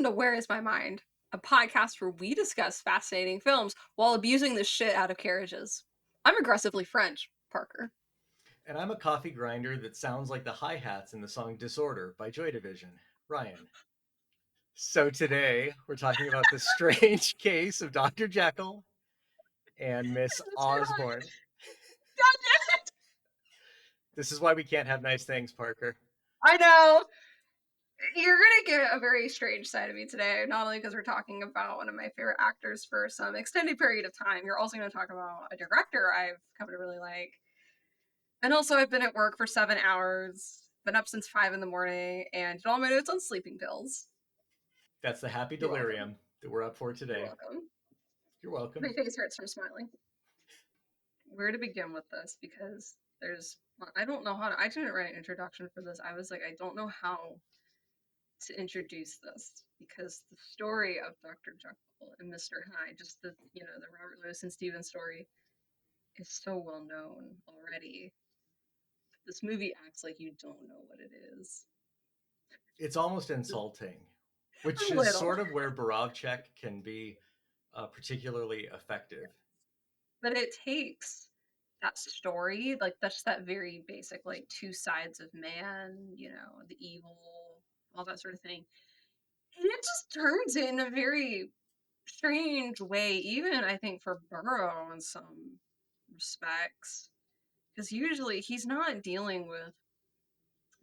to Where Is My Mind, a podcast where we discuss fascinating films while abusing the shit out of carriages. I'm aggressively French, Parker. And I'm a coffee grinder that sounds like the hi-hats in the song Disorder by Joy Division, Ryan. So today we're talking about the strange case of Dr. Jekyll and Miss That's right. Osbourne. God damn it! This is why we can't have nice things, Parker. I know. You're gonna get a very strange side of me today, not only because we're talking about one of my favorite actors for some extended period of time, you're also gonna talk about a director I've come to really like. And also I've been at work for 7 hours, been up since 5 in the morning, and did all my notes on sleeping pills. That's the happy You're welcome. delirium that we're up for You're today. welcome. You're My welcome. face hurts from smiling. Where to begin with this? Because I don't know how to, I didn't write an introduction for this. I was like, I don't know how to introduce this because the story of Dr. Jekyll and Mr. Hyde, just the Robert Louis and Stevens story is so well known already. This movie acts like you don't know what it is. It's almost insulting, which A is little. sort of where Borowczyk can be particularly effective. But it takes that story, like that's that very basic, like two sides of man, the evil, all that sort of thing. And it just turns it in a very strange way, even I think for Burrow in some respects. Because usually he's not dealing with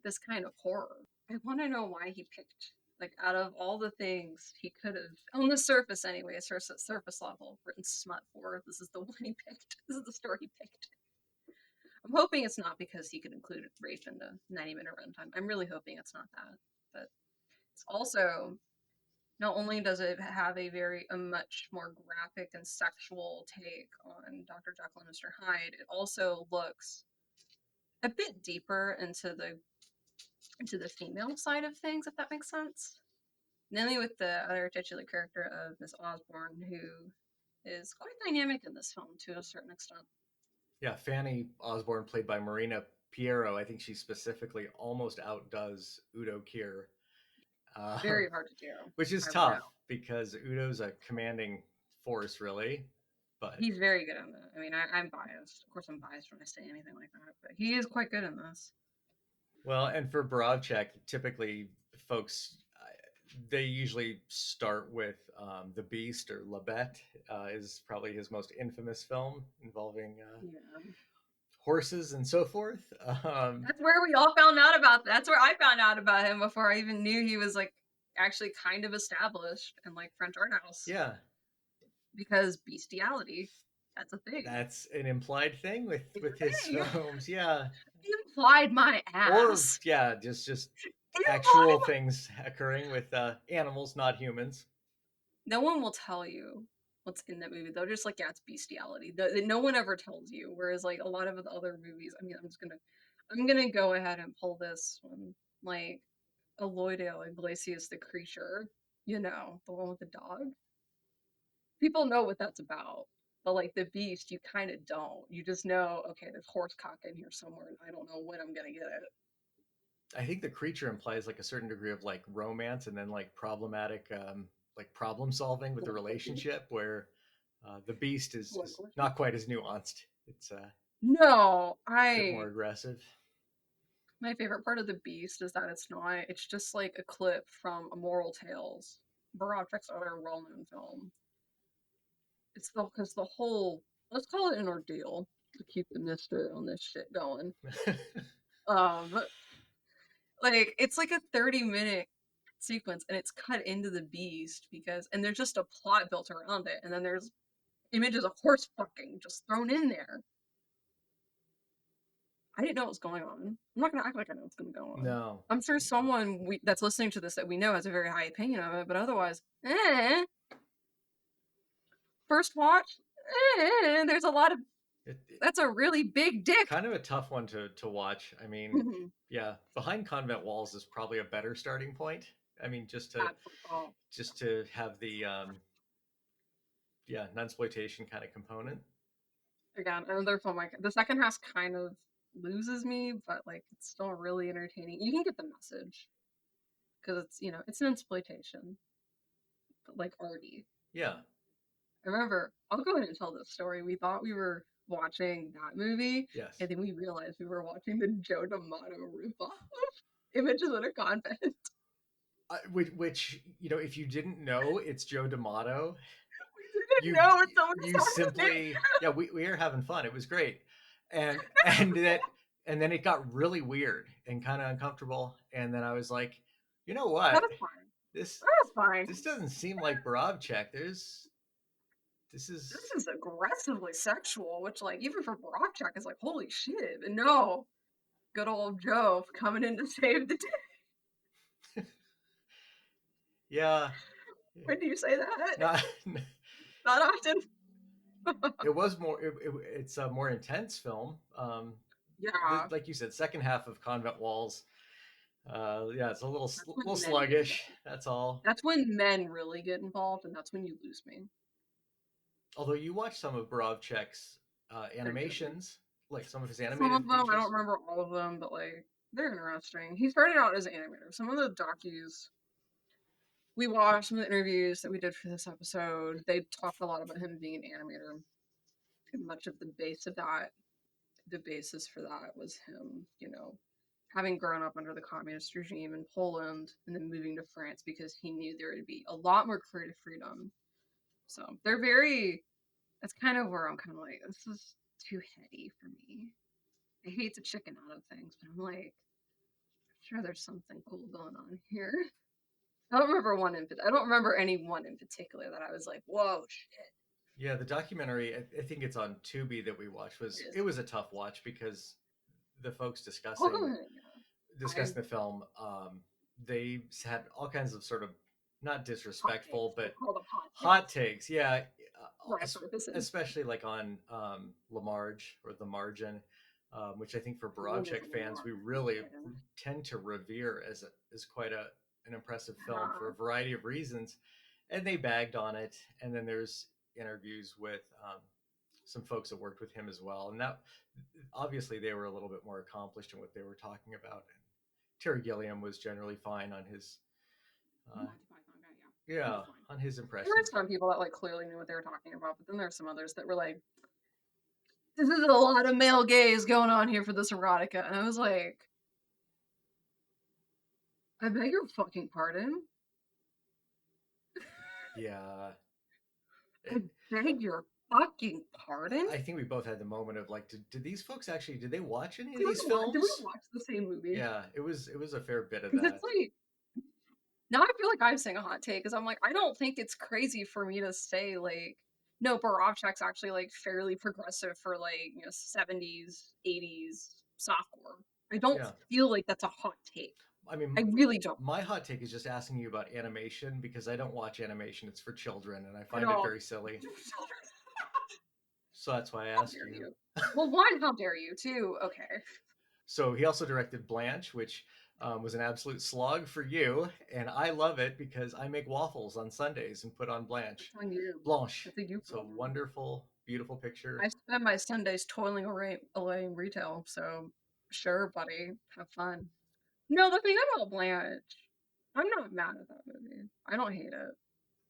this kind of horror. I want to know why he picked, like, out of all the things he could have, on the surface anyway, surface level, written smut for, this is the one he picked. This is the story he picked. I'm hoping it's not because he could include rape in the 90-minute runtime. I'm really hoping it's not that. But it's also, not only does it have a much more graphic and sexual take on Dr. Jekyll and Mr. Hyde, it also looks a bit deeper into the female side of things, if that makes sense. Mainly with the other titular character of Miss Osbourne, who is quite dynamic in this film to a certain extent. Yeah, Fanny Osborne, played by Marina Piero, I think she specifically almost outdoes Udo Kier, Very hard to do, which is I will know. tough because Udo's a commanding force, really. But He's very good in that. I mean, I'm biased. Of course, I'm biased when I say anything like that, but he is quite good in this. well, and for Borowczyk, typically folks they usually start with the Beast or La Bête is probably his most infamous film involving Yeah. horses and so forth. That's where we all found out about that's where I found out about him before I even knew he was like actually kind of established in like French art house Yeah, because bestiality, that's a thing. that's an implied thing It's with a his thing. films. Yeah, Implied my or ass. yeah, just Implied actual things occurring with animals, not humans. No one will tell you what's in that movie. They're just like, yeah, it's bestiality. No one ever tells you. Whereas like a lot of the other movies, I mean, I'm gonna go ahead and pull this one, like Aloydale Iglesias, the creature. The one with the dog. People know what that's about. But like the beast, you kind of don't. You just know, okay, there's horse cock in here somewhere, and I don't know when I'm gonna get it. I think the creature implies like a certain degree of like romance and then like problematic like problem solving with the relationship where the beast is not quite as nuanced. It's a No, bit more I aggressive. My favorite part of the Beast is that it's just like a clip from A Moral Tales, Borowczyk's other well-known film. It's because the whole, let's call it an ordeal to keep the mystery on this shit going. Um, like it's like a 30-minute sequence and it's cut into the Beast and there's just a plot built around it, and then there's images of horse fucking just thrown in there. I didn't know what was going on. I'm not gonna act like I know what's gonna go on. No. I'm sure someone that's listening to this that we know has a very high opinion of it, but otherwise, first watch, there's a lot of, It that's a really big dick. kind of a tough one to watch. I mean, yeah, Behind Convent Walls is probably a better starting point. I mean, Absolutely. just to have the yeah, nunsploitation kind of component. Again, another film like the second half kind of loses me, but like it's still really entertaining. You can get the message because it's an exploitation. like arty. Yeah. I remember, I'll go ahead and tell this story. We thought we were watching that movie, Yes. and then we realized we were watching the Joe D'Amato ripoff of Images in a Convent. Which, if you didn't know it's Joe D'Amato, We didn't you know until we you started it. simply, yeah, we are having fun. It was great, and then it got really weird and kind of uncomfortable, and then I was like, you know That what, was fine. this That was fine. this doesn't seem like Borowczyk. This is This is aggressively sexual, which, like, even for Borowczyk is like, holy shit. And no, good old Joe coming in to save the day. yeah, When do you say that? not. Not often. It was more. It's a more intense film. Yeah, Like you said, second half of Convent Walls. Yeah, it's a that's little when men get sluggish. involved. That's all. That's when men really get involved, and that's when you lose me. Although you watch some of Borowczyk's They're good. animations, like some of his Some of animated them, I don't features. remember all of them, but like they're interesting. He started out as an animator. Some of the docus we watched, some of the interviews that we did for this episode, they talked a lot about him being an animator. And much of the base of that, the basis for that was him, having grown up under the communist regime in Poland and then moving to France because he knew there would be a lot more creative freedom. So they're very, that's kind of where I'm kind of like, this is too heady for me. I hate to chicken out of things, but I'm like, sure there's something cool going on here. I don't remember any one in particular that I was like, whoa, shit. Yeah, the documentary. I think it's on Tubi that we watched. It is. It was a tough watch because the folks Oh, go ahead. I discussing the film, they had all kinds of sort of not hot takes. disrespectful, We'll but call them hot hot takes takes. Yeah, for our purposes. especially like on Lamarge or the Margin, which I think for Someone is Borowczyk a fans we large really writer. tend to revere as quite an impressive film for Uh, a variety of reasons, and they bagged on it. And then there's interviews with some folks that worked with him as well, and that obviously they were a little bit more accomplished in what they were talking about. And Terry Gilliam was generally fine on his uh, Monty Python guy, yeah. He was yeah, fine. on his There were impressions. some people that like clearly knew what they were talking about, but then there's some others that were like, this is a lot of male gaze going on here for this erotica. And I was like, I beg your fucking pardon. Yeah, I it, beg your fucking pardon? I think we both had the moment of like, did these folks actually did they watch any of Did we these watch, did we films? watch the same movie? Yeah, it was a fair bit of Because it's that. like, now I feel like I'm saying a hot take because I'm like, I don't think it's crazy for me to say like, no, Borowczyk's actually like fairly progressive for like 70s, 80s softcore. I don't Yeah, feel like that's a hot take. I mean, I really don't. my hot take is just asking you about animation because I don't watch animation. It's for children, and I I find it don't. very silly. So that's why I How ask dare you. you? Well, one, how dare you? Two, okay. So he also directed Blanche, which was an absolute slog for you, and I love it because I make waffles on Sundays and put on That's Blanche. on you. Blanche. That's a you It's a problem. wonderful, beautiful picture. I spend my Sundays toiling away in retail, so sure, buddy, have fun. No, the thing about Blanche, I'm not mad at that movie. I don't hate it.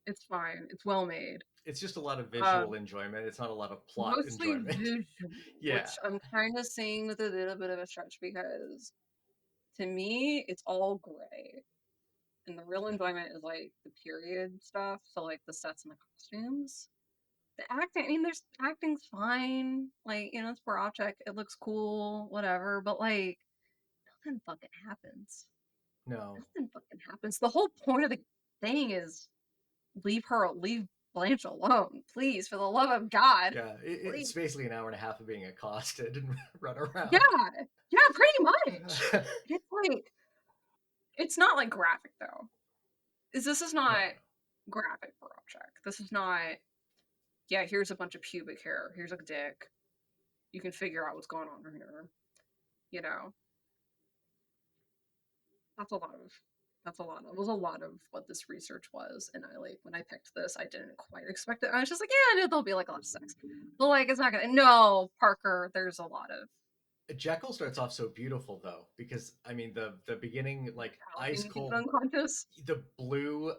It's fine. It's well made. It's just a lot of Uh, visual enjoyment. It's not a lot of plot Mostly enjoyment. visual, Yeah. which I'm kind of saying with a little bit of a stretch because to me, it's all gray. And the real Yeah. enjoyment is like the period stuff, so like the sets and the costumes. The acting, I mean, there's acting's fine. Like, it's Borowczyk, it looks cool, whatever, but like nothing fucking happens. No. Nothing fucking happens. The whole point of the thing is leave Blanche alone, please, for the love of God. Yeah. It's Please. basically an hour and a half of being accosted and run Yeah, around. yeah, pretty much. It's like it's not like graphic though. This is No, not no. graphic Borowczyk. This is not, yeah, here's a bunch of pubic hair, here's a dick. You can figure out what's going on here. You know, that's a lot of it was a lot of what this research was. And I like when I picked this, I didn't quite expect it. I was just like, yeah, no, there'll be like a lot of sex. But like it's not gonna no, Parker, there's a lot of Jekyll starts off so beautiful though, because I mean the beginning like how ice he makes it cold unconscious. the blue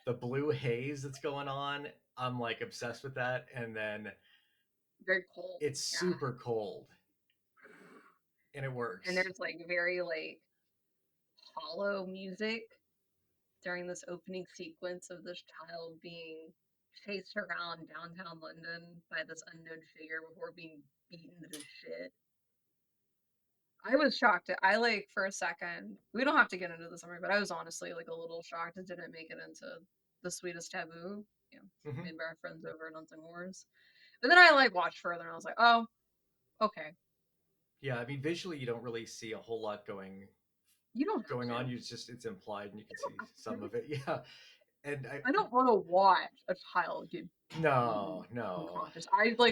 the blue haze that's going on. I'm like obsessed with that. And then Very cold. it's Yeah. super cold and it And works. there's like very like hollow music during this opening sequence of this child being chased around downtown London by this unknown figure before being beaten to shit. I was shocked. I like for a second. We don't have to get into the summary, but I was honestly like a little shocked it didn't make it into the sweetest taboo. You know, Hmm. made by our friends over at Unsung Wars. But then I like watched further and I was like, oh, okay. Yeah, I mean, visually, you don't really see a whole lot You don't have going on. to. You just it's implied, and you can You see don't have some to. of it. Yeah, and I don't want to watch a child get beaten no. unconscious.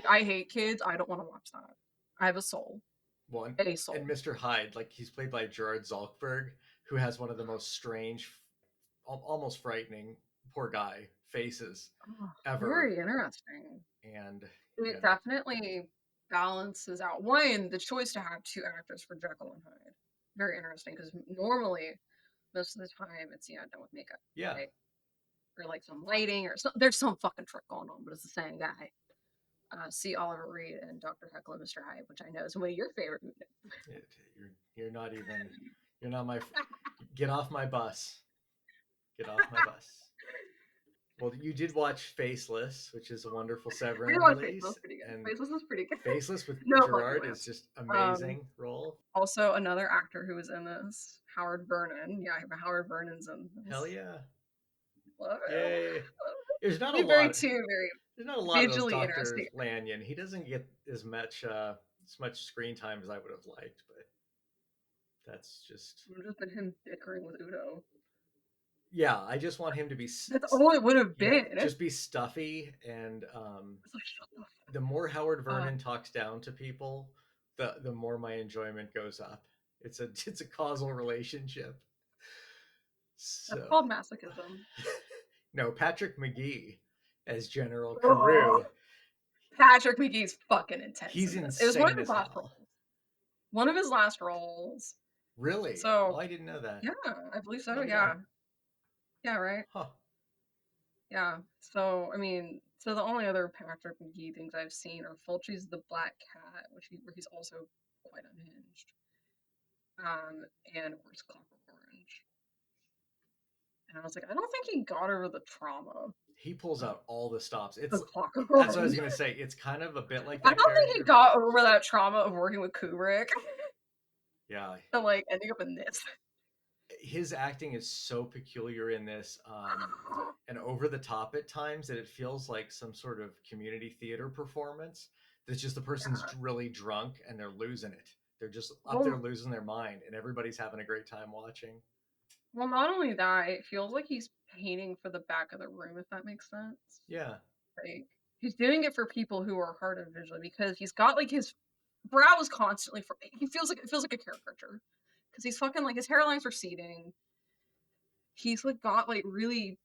I hate kids. I don't want to watch that. I have a soul. Well, A and soul. Mr. Hyde, like he's played by Gerard Zalkberg, who has one of the most strange, almost frightening, poor guy faces Oh, ever. very interesting. And you It know, definitely balances out. One, the choice to have two actors for Jekyll and Hyde. Very interesting because normally, most of the time, it's done with makeup, yeah, right? Or like some lighting or some. There's some fucking trick going on, but it's the same guy. See Oliver Reed and Dr. Jekyll and Mr. Hyde, which I know is one of your favorite movies. it, you're not even you're not my get off my bus. Get off my bus. Well, you did watch Faceless, which is a wonderful I did Severin watch Faceless release, pretty good. and Faceless was pretty good. Faceless with No fucking Gerard is romance. just Um, amazing role. Also another actor who was in this, Howard Vernon. Yeah, Howard Vernon's in Hell this. yeah. Love him. Yay. There's not a He's very lot too very there's not a lot of those visually Dr. interesting. Lanyon. He doesn't get as much screen time as I would have liked, but that's just It would have been him bickering with Udo. yeah, I just want him to be That's all it would have yeah, been. It's just be stuffy and like, shut the the more Howard fuck up. Vernon talks down to people, the more my enjoyment goes up. It's a causal relationship. That's So called masochism. no, Patrick McGee as General Oh, Carew, Patrick McGee's fucking intense he's in this. It was one of insane his as last hell. roles. One of his last roles. Really? Oh, So I didn't know that. yeah, I believe so. Let me know. Yeah, yeah, right. Huh. Yeah. So I mean, so the only other Patrick McGee things I've seen are Fulci's The Black Cat, where he's also quite unhinged. And of course Clockwork Orange. And I was like, I don't think he got over the trauma He pulls of out all the stops. the It's Clockwork That's what I was Orange. gonna say. It's kind of a bit like I that don't think he character, but got over that trauma of working with Kubrick yeah, and like ending up in this. his acting is so peculiar in this, and over the top at times that it feels like some sort of community theater performance. That's just the person's Yeah. really drunk and they're losing it. They're just up there Well, losing their mind, and everybody's having a great time watching. well, not only that, it feels like he's painting for the back of the room, if that makes sense. Yeah, Like he's doing it for people who are hard of visually because he's got like his brow is constantly for he feels like it feels like a caricature because he's fucking like his hairline's receding. He's like got like really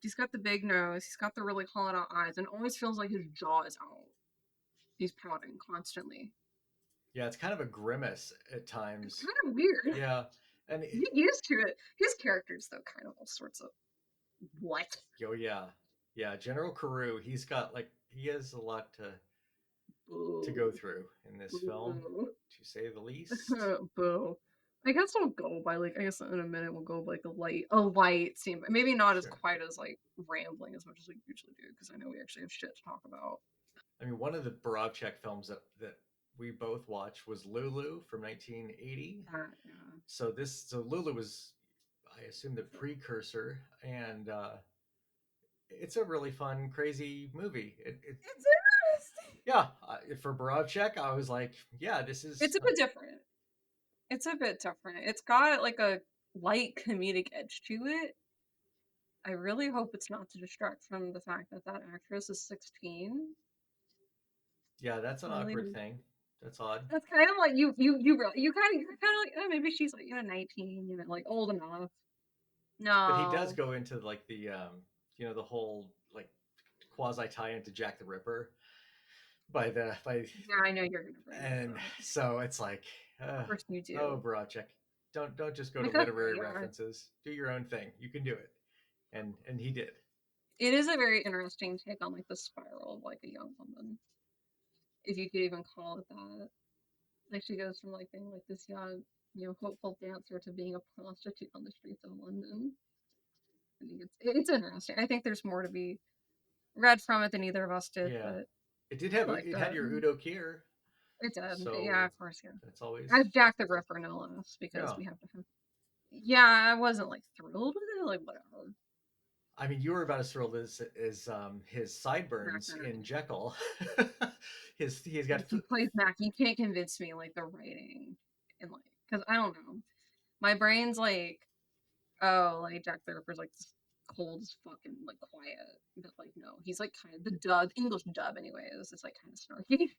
he's got the big nose, he's got the really hollowed out eyes, and it always feels like his jaw is out. He's pouting constantly. yeah, it's kind of a grimace at It's times. kind of weird. Yeah, and You get used to it. His characters though kind of all sorts of what? oh yeah, yeah, General Carew, he has a lot to go Boo. through in this film, Boo. to say the least. Boo. I guess I'll go by like I guess in a minute we'll go like a light scene, but maybe not as Sure. quite as like rambling as much as we usually do because I know we actually have shit to talk about. I mean, one of the Borowczyk films that we both watched was Lulu from 1980. Yeah. So Lulu was, I assume, the precursor, and it's a really fun, crazy movie. It's interesting. Yeah, for Borowczyk, I was like, yeah, this is It's a bit different. It's a bit different. It's got like a light comedic edge to it. I really hope it's not to distract from the fact that that actress is 16. yeah, that's an I really awkward thing. That's odd. that's kind of like you kind of like oh, maybe she's like 19, like old enough. But he does No. go into like the whole like quasi tie into Jack the Ripper by Yeah, I know you're gonna bring this and up. so it's like, Of course you oh, do. Boracek, don't just go to Because literary yeah, references. Do your own thing. You can do it. and he did. It is a very interesting take on like the spiral of like a young woman, if you could even call it that. Like she goes from like being like this young, hopeful dancer to being a prostitute on the streets of London. I think it's interesting. I think there's more to be read from it than either of us did, Yeah, but it did I have liked it had it. your Udo Kier, It did. Yeah, so of course, yeah. that's I always have Jack the Ripper no less because yeah. we have to have. Yeah, I wasn't like thrilled with it. Like whatever. I mean, you were about as thrilled as his sideburns in Background. Jekyll. He's got Like he plays Mac. You can't convince me like the writing and like because I don't know. My brain's like, oh, like Jack the Ripper's like this cold as fucking like quiet, but like no, he's like kind of the dub English dub anyways. It's like kind of snarky.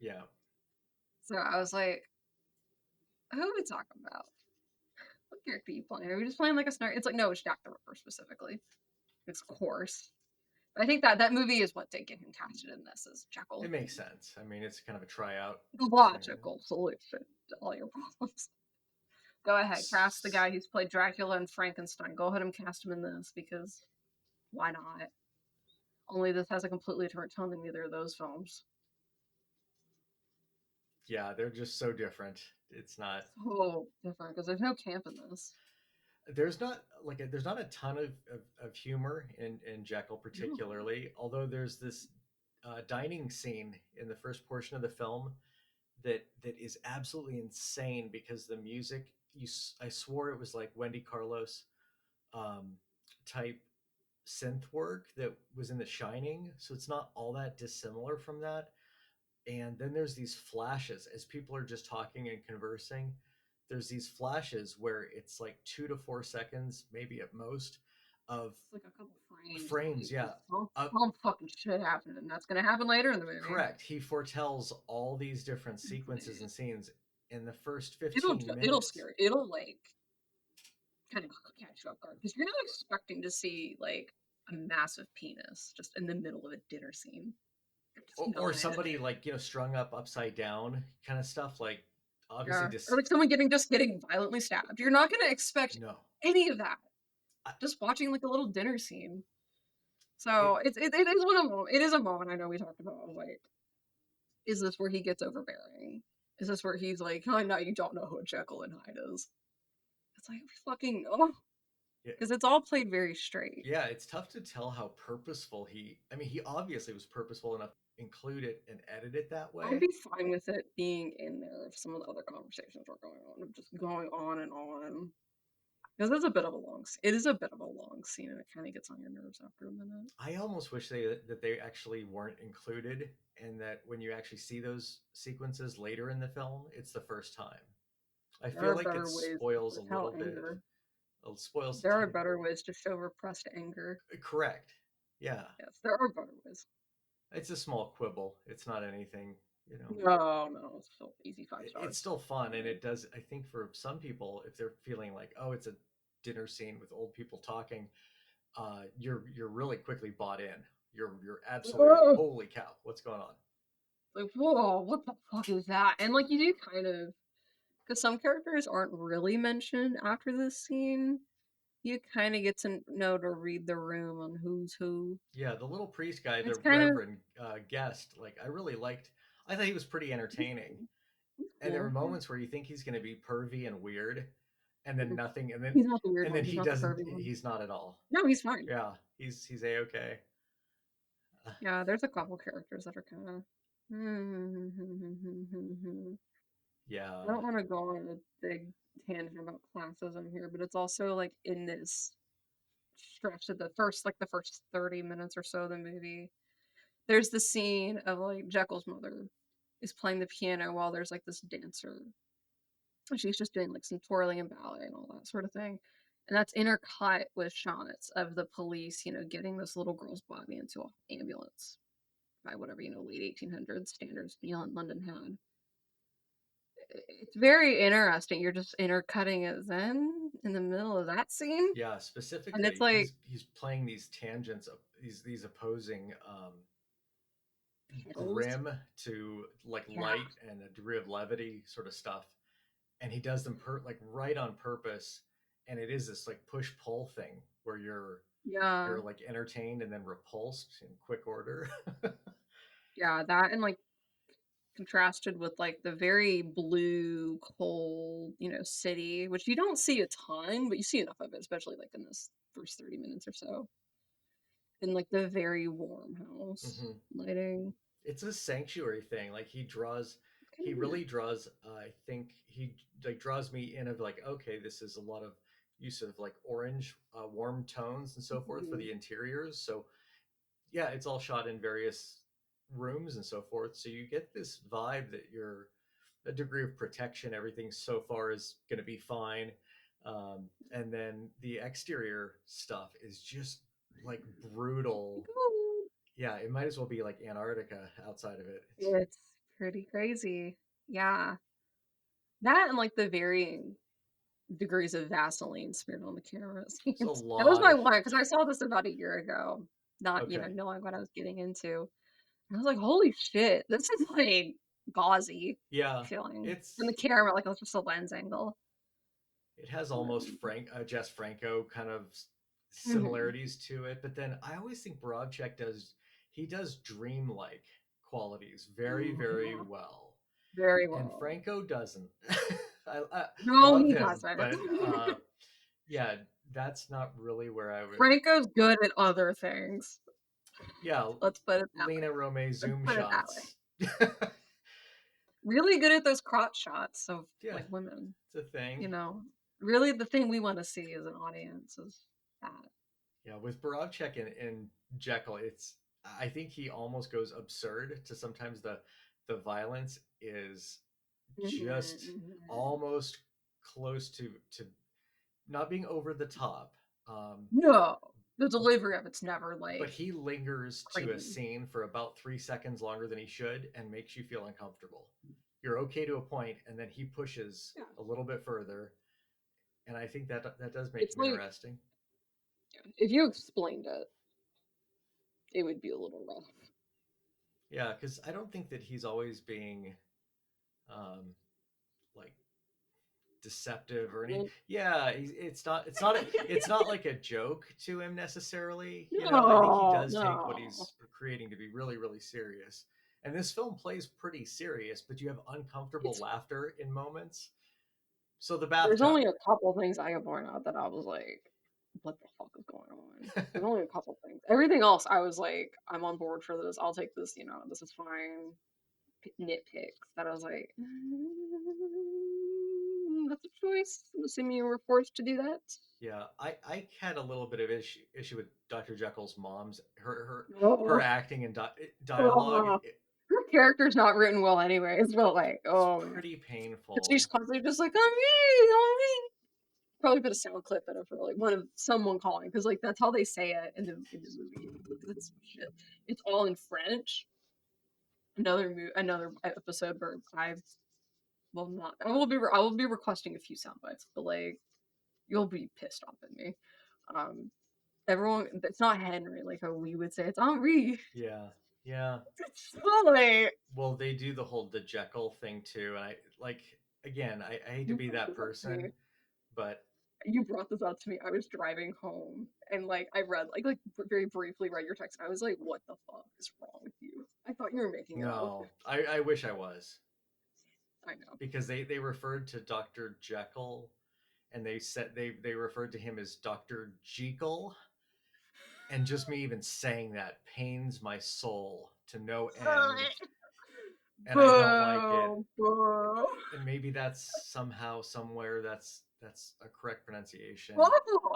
yeah. So I was like, who are we talking about? What character are you playing? Are we just playing like a snark? It's like no, it's Jack the Ripper specifically. It's coarse. But I think that movie is what they get him casted in this as It Jekyll. makes sense. I mean, it's kind of a tryout The scenario. logical solution to all your problems. Go ahead, cast the S- guy who's played Dracula and Frankenstein. Go ahead and cast him in this because why not? Only this has a completely different tone than either of those films. Yeah, they're just so different. It's not. So different because there's no camp in this. There's not a ton of humor in Jekyll No. particularly. Although there's this dining scene in the first portion of the film that is absolutely insane because the music. I swore it was like Wendy Carlos um, type synth work that was in The Shining, so it's not all that dissimilar from that. And then there's these flashes as people are just talking and conversing. There's these flashes where it's like 2 to 4 seconds, maybe at most, of It's like a couple frames of frames. like Yeah, just some, uh, some fucking shit happening, and that's gonna happen later in the movie. correct. He foretells all these different sequences and scenes in the first It'll 15 it'll minutes. scare you. It'll like kind of catch you off guard because you're not expecting to see like a massive penis just in the middle of a dinner scene. You're just Or not. somebody like strung up upside down kind of stuff, like obviously Yeah. Or just like someone getting violently stabbed. You're not gonna expect no. any of that. I, Just watching like a little dinner scene. it So it is one of it is a moment I know we talked about like, is this where he gets overbearing? Is this where he's like, oh no, you don't know who Jekyll and Hyde is? It's like fucking no. it, Because it's all played very straight. yeah, it's tough to tell how purposeful he. I mean, he obviously was purposeful enough to include it and edit it that I'd way. be fine with it being in there if some of the other conversations were going on, of just going on and on. Because it's a bit of a long, it is a bit of a long scene, and it kind of gets on your nerves after a minute. I almost wish that they actually weren't included, and that when you actually see those sequences later in the film, it's the first time. I There feel are like it better ways to spoils a foretell little bit. anger. It spoils a There are tiny bit. better ways to show repressed anger. Correct. Yeah, Yes, there are better ways. it's a small quibble. It's not anything. No, no, it's still easy five It's stars. still fun, For and me. it does. I think for some people, if they're feeling like, oh, it's a dinner scene with old people talking, you're really quickly bought in. You're absolutely Ugh! holy cow, what's going on? Like, whoa, what the fuck is that? And like, you do kind of, because some characters aren't really mentioned after this scene. You kind of get to know to read the room on who's who. Yeah, the little priest guy, It's the kind of Reverend guest, like I really liked. I thought he was pretty entertaining, he's and there were cool. Yeah. moments where you think he's going to be pervy and weird, and then nothing, He's not the weird and then one. He's he not the doesn't. pervy one. He's not at all. No, he's fine. Yeah, he's a okay. Yeah, there's a couple characters that are kind of. I Yeah, don't want to go on a big tangent about classism here, but it's also like in this stretch of the first 30 minutes or so of the movie. There's the scene of like Jekyll's mother is playing the piano while there's like this dancer. And she's just doing like some twirling and ballet and all that sort of thing. And that's intercut with shots of the police, getting this little girl's body into an ambulance by whatever, late 1800s standards London had. It's very interesting. You're just intercutting it then in the middle of that scene. yeah. And it's Specifically, like he's playing these tangents of these opposing pedals. grim to like Yeah. light and a degree of levity sort of stuff, and he does them like right on purpose, and it is this like push pull thing where you're Yeah. like entertained and then repulsed in quick order. Yeah, that and like contrasted with like the very blue, cold, city, which you don't see a ton, but you see enough of it, especially like in this first 30 minutes or so. And like the very warm house Hmm. lighting. It's a sanctuary thing. Like he Kinda really draws. I think he like draws me in of like, okay, this is a lot of use of like orange, warm tones and so forth for mhm. the interiors. So yeah, it's all shot in various rooms and so forth. So you get this vibe that you're a degree of protection. Everything so far is going to be fine. And then the exterior stuff is just like brutal. Cool. Yeah, it might as well be like Antarctica outside of it. It's pretty crazy. Yeah. That and like the varying degrees of Vaseline smeared on the camera It's a scenes. That was lot my of one because I saw this about a year ago, not, okay. knowing what I was getting into. I was like, holy shit, this is like gauzy Yeah, feeling from the it's camera, like it's just a lens angle. it has almost Um, Jess Franco kind of mhm. similarities to it, but then I always think Borowczyk does he does dreamlike qualities very very Mhm. well, Very and well. Franco doesn't. I No, love he him, doesn't. but yeah, that's not really where I would. Franco's good at other things. Yeah, Let's put it that way. Lena Rome Let's zoom put it that way. shots. Really good at those crotch shots of Yeah, like women. it's a thing. You know, really the thing we want to see as an audience is that. Yeah, with Borowczyk and Jekyll, it's I think he almost goes absurd to sometimes the violence is Mhm, just mhm. almost close to not being over the top. Um, No, the delivery of it's never but like he lingers to a crazy. scene for about 3 seconds longer than he should and makes you feel uncomfortable. You're okay to a point, and then he pushes Yeah, a little bit further, and I think that does make it's him like interesting. if you explained it, it would be a little rough. Yeah, because I don't think that he's always being um, like deceptive or any. Violent. Yeah, it's not like a joke to him necessarily. I think he No, does take what no. he's creating to be really really serious. And this film plays pretty serious, but you have uncomfortable It's laughter in moments. So the there's bathtub. only a couple things I can point out that I was like, what the fuck is going on? There's only a couple things. Everything else, I was like, I'm on board for this. I'll take this. This is fine. Nitpicks that I was like, that's a choice. I'm assuming you were forced to do that. Yeah, I had a little bit of issue with Dr. Jekyll's mom's her Oh, acting and dialogue. oh. Her character's not written well anyways, but like, It's oh man. pretty Because she's painful. constantly just like, on me. Probably put a sound clip in it for like one of someone calling, because like that's how they say it in the movie. 'Cause it's shit. It's all in French. Another episode where I will not. I will be requesting a few sound bites, but like you'll be pissed off at me. Um, everyone, it's not Henry like how we would say. It's Henri. Yeah, yeah. It's so like Well, they do the Jekyll thing too, and I like again. I hate to you be brought that this up to me. person, but You brought this up to me. I was driving home and like I read very briefly read your text. And I was like, what the fuck is wrong with you? I thought you were making it up. no, I wish I was I know. because they referred to Dr. Jekyll and they said they referred to him as Dr. Jekyll, and just me even saying that pains my soul to no end, and I don't like it. Boo, boo. And maybe that's somehow somewhere that's a correct pronunciation. I'm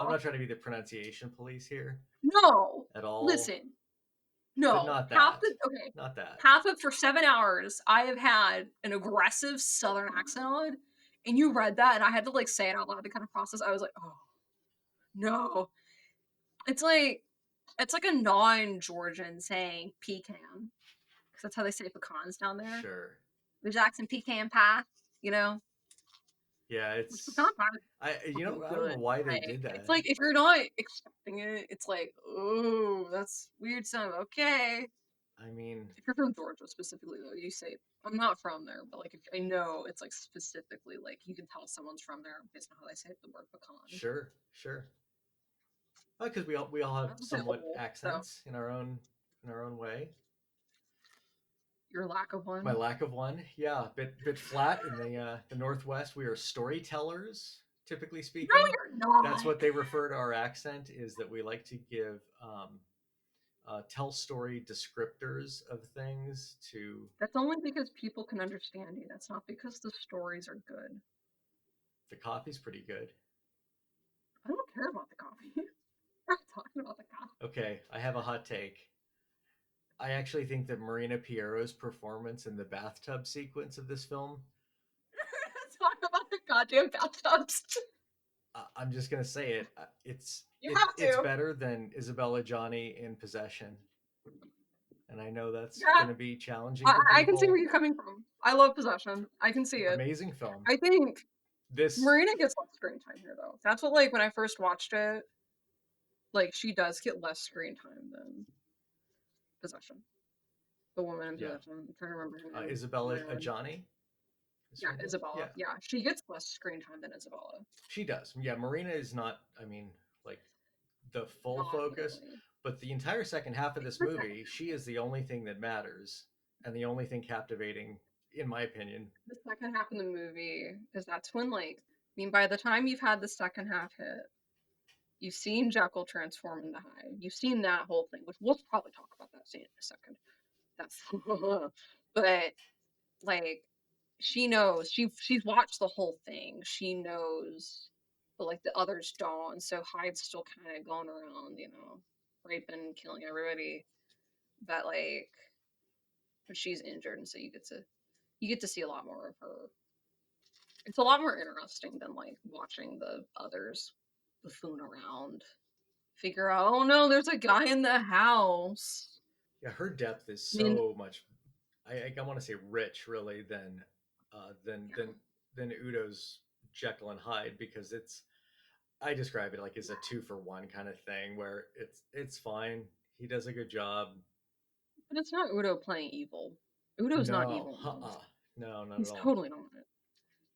Boo. not trying to be the pronunciation police here No. at all, Listen. but No. not Half that. the okay. Not that. Half of for 7 hours, I have had an aggressive Southern accent on, and you read that, and I had to like say it out loud to kind of process. I was like, oh no. It's like it's like a non-Georgian saying pecan, because that's how they say pecans down there. Sure. The Jackson pecan pie, you know, Yeah, which pecan it's pie is fucking I don't know good. why they Like did it's that. like if you're not expecting it, it's like, oh, that's weird sound. Okay. I mean, If you're from Georgia specifically though, you say I'm not from there, but like if I know it's like specifically like you can tell someone's from there based on how they say the word pecan. sure, sure. Because we all have I'm a bit somewhat old, so accents in our own way. your lack of My one. lack of one, yeah, bit flat in the Northwest. We are storytellers, typically No, speaking. you're That's not. what they refer to our accent is that we like to give tell story descriptors of things to That's only because people can understand you. That's not because the stories are good. the coffee's pretty good. I don't care about the coffee. I'm not talking about the coffee. Okay, I have a hot take. I actually think that Marina Piero's performance in the bathtub sequence of this film, Talk about the goddamn bathtubs. I'm just gonna say it. You have It's to. better than Isabella Johnny in Possession, and I know that's Yeah, gonna be challenging for I can see where people. you're coming from. I love Possession. I can see it. Amazing film. I think This, Marina gets less screen time here, though. That's what, like, when I first watched it, like, she does get less screen time than Possession. The woman in yeah, Possession. I'm trying to remember her name. In Isabella my head. Johnny is Yeah, her name. Isabella. Yeah, Yeah, she gets less screen time than Isabella. she does. Yeah, Marina is not. I mean, like the full Not focus, nearly. but the entire second half of this The second movie, she is the only thing that matters and the only thing captivating, in my opinion. the second half of the movie is that's when, like, I mean, by the time you've had the second half hit, you've seen Jekyll transform into Hyde. You've seen that whole thing, which we'll probably talk about that scene in a second. That's but like she knows she's watched the whole thing. She knows, but like the others don't. So Hyde's still kind of going around, raping, killing everybody. But like she's injured, and so you get to see a lot more of her. It's a lot more interesting than like watching the others buffoon around. Figure out, oh no, there's a guy in the house. Yeah, her depth is I mean, so much. I want to say rich, really, uh, than yeah, than than Udo's Jekyll and Hyde because it's. I describe it like as a two for one kind of thing where it's fine. He does a good job. but it's not Udo playing evil. Udo's not No, evil in this. no, not at He's all. totally not.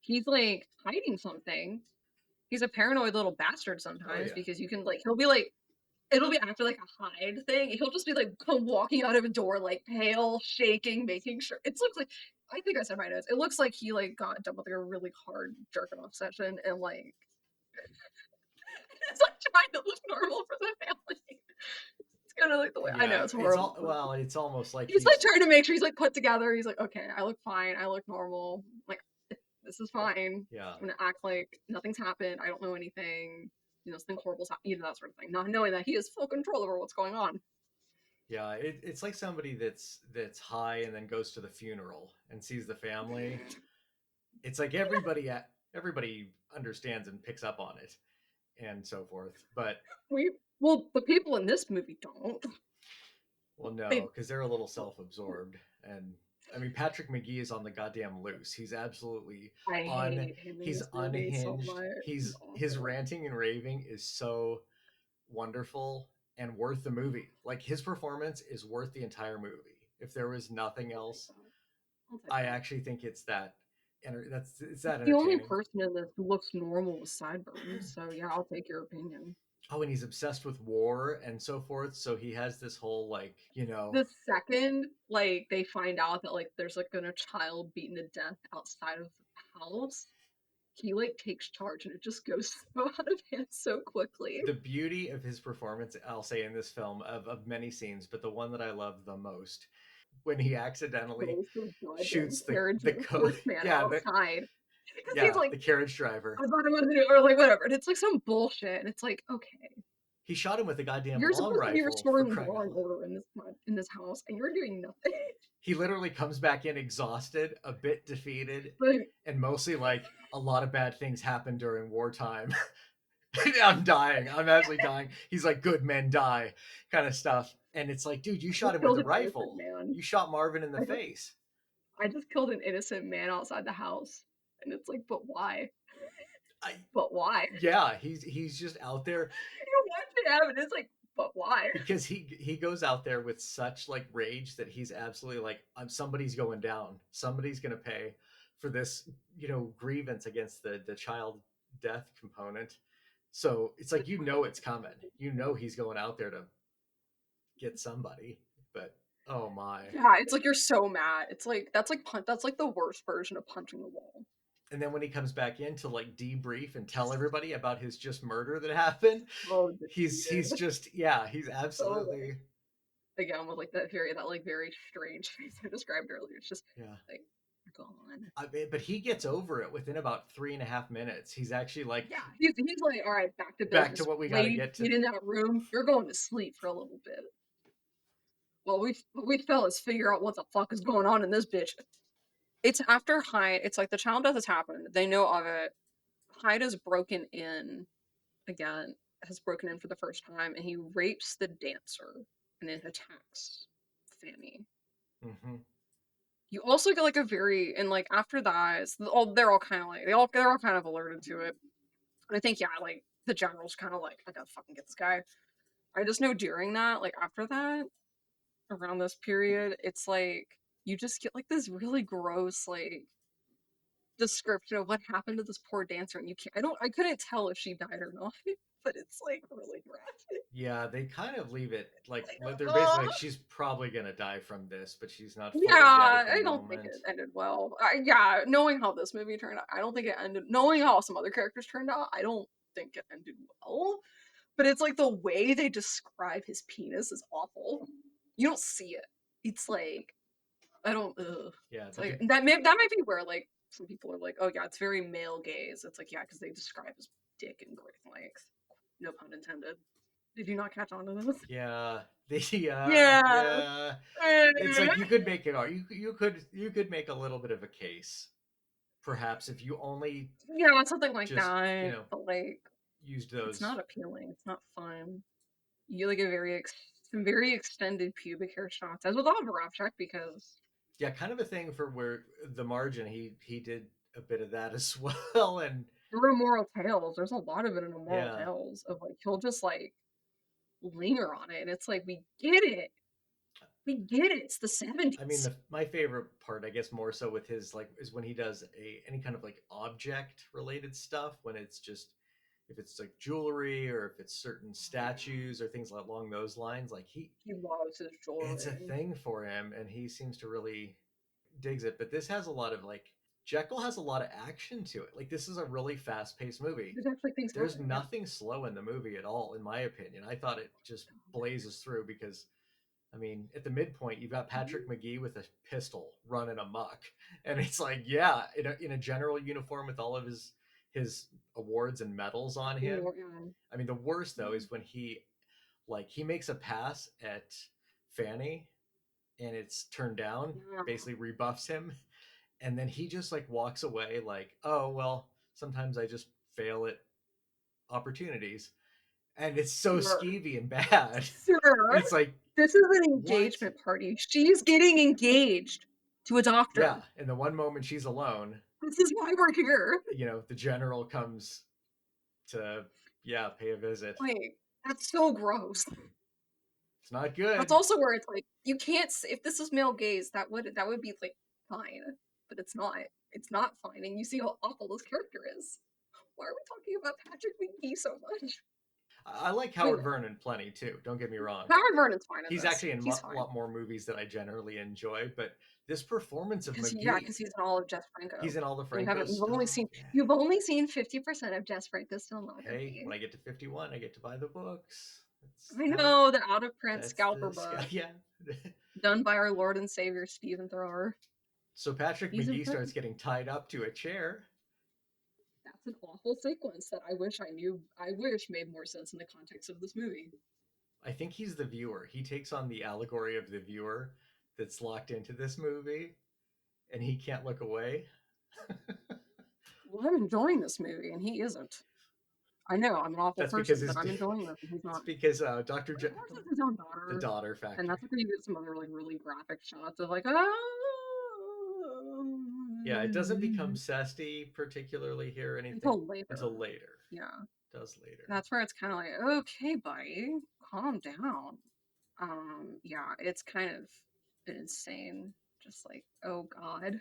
He's like hiding something. He's a paranoid little bastard Oh sometimes yeah, because you can like he'll be like it'll be after like a hide thing. He'll just be like come walking out of a door like pale, shaking, making sure it looks like I think I said my notes. It looks like he like got done with like a really hard jerking off session and like it's like trying to look normal for the family. It's kind of like the way I know yeah. it's It's horrible. all well. It's almost like He's like he's trying to make sure he's like put together. He's like, okay, I look fine. I look normal. Like, this is fine. yeah. I'm gonna act like nothing's happened. I don't know anything. Something horrible's happened. That sort of thing. Not knowing that he has full control over what's going on. Yeah, it's like somebody that's high and then goes to the funeral and sees the family. It's like everybody understands and picks up on it and so forth. But Well, the people in this movie don't. well, no, They, because they're a little self-absorbed. And I mean, Patrick McGee is on the goddamn loose. He's absolutely I un hate him in he's this movie so unhinged. much. He's His awful. ranting and raving is so wonderful and worth the movie. Like his performance is worth the entire movie. If there was nothing I'll take else, that. I'll take I that. actually think it's that The only entertaining. person in this who looks normal with sideburns. So yeah, I'll take your opinion. Oh, and he's obsessed with war and so forth. So he has this whole like, The second like they find out that like there's like a child beaten to death outside of the house, he like takes charge and it just goes so out of hand so quickly. the beauty of his performance, I'll say in this film of many scenes, but the one that I love the most when he accidentally Throws the goddamn shoots carriage the of the code. postman Yeah, outside because he's yeah, like, the carriage driver. I thought it was new or like whatever, and it's like some bullshit, and it's like, okay, He shot him with a goddamn you're long supposed to be rifle for restoring crying law out and loud. order in this house, and you're doing nothing. He literally comes back in exhausted, a bit defeated, But and mostly like a lot of bad things happen during wartime. I'm dying. I'm absolutely dying. He's like, good men die, kind of stuff. And it's like, dude, you I shot just him with killed a an innocent rifle. man. You shot Marvin in the I just face. I just killed an innocent man outside the house. And it's like, but why? I, But why? yeah, he's just out there You watch it happen. It's like, but why? because he goes out there with such like rage that he's absolutely like, somebody's going down. Somebody's gonna pay for this, grievance against the child death component. So it's The like it's twist. coming. He's going out there to get somebody. But oh my. Yeah, it's like you're so mad. It's like that's like the worst version of punching the wall. And then when he comes back in to like debrief and tell everybody about his just murder that happened, So he's defeated. just yeah, he's So like absolutely again with like that like very strange face I described earlier. It's just yeah. like gone. I mean, but he gets over it within about 3.5 minutes. He's actually like Yeah, he's like, all right, back to back to business. what we got to Lady, get to. get in that room. You're going to sleep for a little bit. Well, we fellas figure out what the fuck is going on in this bitch. It's after Hyde. It's like the child death has happened. They know of it. Hyde has broken in again. Has broken in for the first time, and he rapes the dancer and then attacks Fanny. Hmm. You also get like a very and like after that, all they're all kind of like they're all kind of alerted to it. And I think yeah, like the general's kind of like I gotta fucking get this guy. I just know during that, like after that, around this period, it's like you just get like this really gross like description of what happened to this poor dancer, and you can't. I couldn't tell if she died or not, but it's like really graphic. Yeah, they kind of leave it like Like, they're basically like oh, she's probably gonna die from this, but she's not fully dead yeah, at the I don't think moment. it ended well. Yeah, knowing how this movie turned out, I don't think it ended. Knowing how some other characters turned out, I don't think it ended well. But it's like the way they describe his penis is awful. You don't see it. It's like I don't. Ugh. Yeah, It's but like the that might be where like some people are like, oh yeah, it's very male gaze. It's like yeah, because they describe his dick in great length. No pun intended. Did you not catch on to this? yeah, the Yeah. yeah, it's Eh. like you could make it. You could make a little bit of a case, perhaps, if you only Yeah, something like just that. But like, used it's those. not appealing. It's not fun. You like a some very extended pubic hair shots, as with all Borowczyk, because Yeah, kind of a thing for where the margin he did a bit of that as well, and there were Immoral Tales. There's a lot of it in Immoral yeah. Tales of like he'll just like linger on it, and it's like we get it. We get it. It's the I mean, 70s. my favorite part, I guess, more so with his like is when he does a any kind of like object related stuff. When it's just if it's like jewelry or if it's certain statues or things along those lines, like He loves his it's a jewelry. thing for him, and he seems to really digs it. But this has a lot of like Jekyll has a lot of action to it. Like this is a really fast paced movie. There's actually things There's happening. Yeah. nothing slow in the movie at all, in my opinion. I thought it just blazes through because I mean, at the midpoint, you've got Patrick McGee with a pistol running amok, and it's like, yeah, in a general uniform with all of his awards and medals on him. I mean, the worst though is when he makes a pass at Fanny, and it's turned down, Yeah. basically rebuffs him, and then he just like walks away like, oh well, sometimes I just fail at opportunities, and it's so Sure. skeevy and bad. Sure. It's like This is an what? engagement party. She's getting engaged to a Yeah, doctor. and the one moment she's alone, This is why we're here. the general comes to yeah pay a visit. Like, that's so gross. It's not That's good. also where it's like you can't if this is male gaze, that would be like fine, but it's not. It's not fine, and you see how awful this character is. Why are we talking about Patrick McGee so much? I like Howard Anyway, Vernon plenty too. Don't get me wrong. Howard Vernon's fine in He's this. actually in He's a fine lot more movies that I generally enjoy, but this performance of because yeah, McGee, because he's in all of Jess Franco. he's in all the And Franco stuff. you've only seen 50% of Jess Franco's Hey, filmography. when I get to 51, I get to buy the books. That's I how it. know the out of print That's scalper the book yeah. done by our Lord and Savior Stephen Thrower. So Patrick He's McGee starts important. getting tied up to a chair. That's an awful sequence that I wish I knew. I wish made more sense in the context of this movie. I think he's the viewer. He takes on the allegory of the viewer that's locked into this movie, and he can't look away. Well, I'm enjoying this movie, and he isn't. I know I'm an awful That's because person, but I'm enjoying this, and he's it's not. because Doctor But of course, Jekyll, it's his own the daughter, daughter and factor. that's where you get some other like really graphic shots of like, ah. Yeah, it doesn't become zesty particularly here or anything Until later. until later. Yeah, It does later. that's where it's kind of like, okay, buddy, calm down. Yeah, it's kind of insane. Just like, oh God,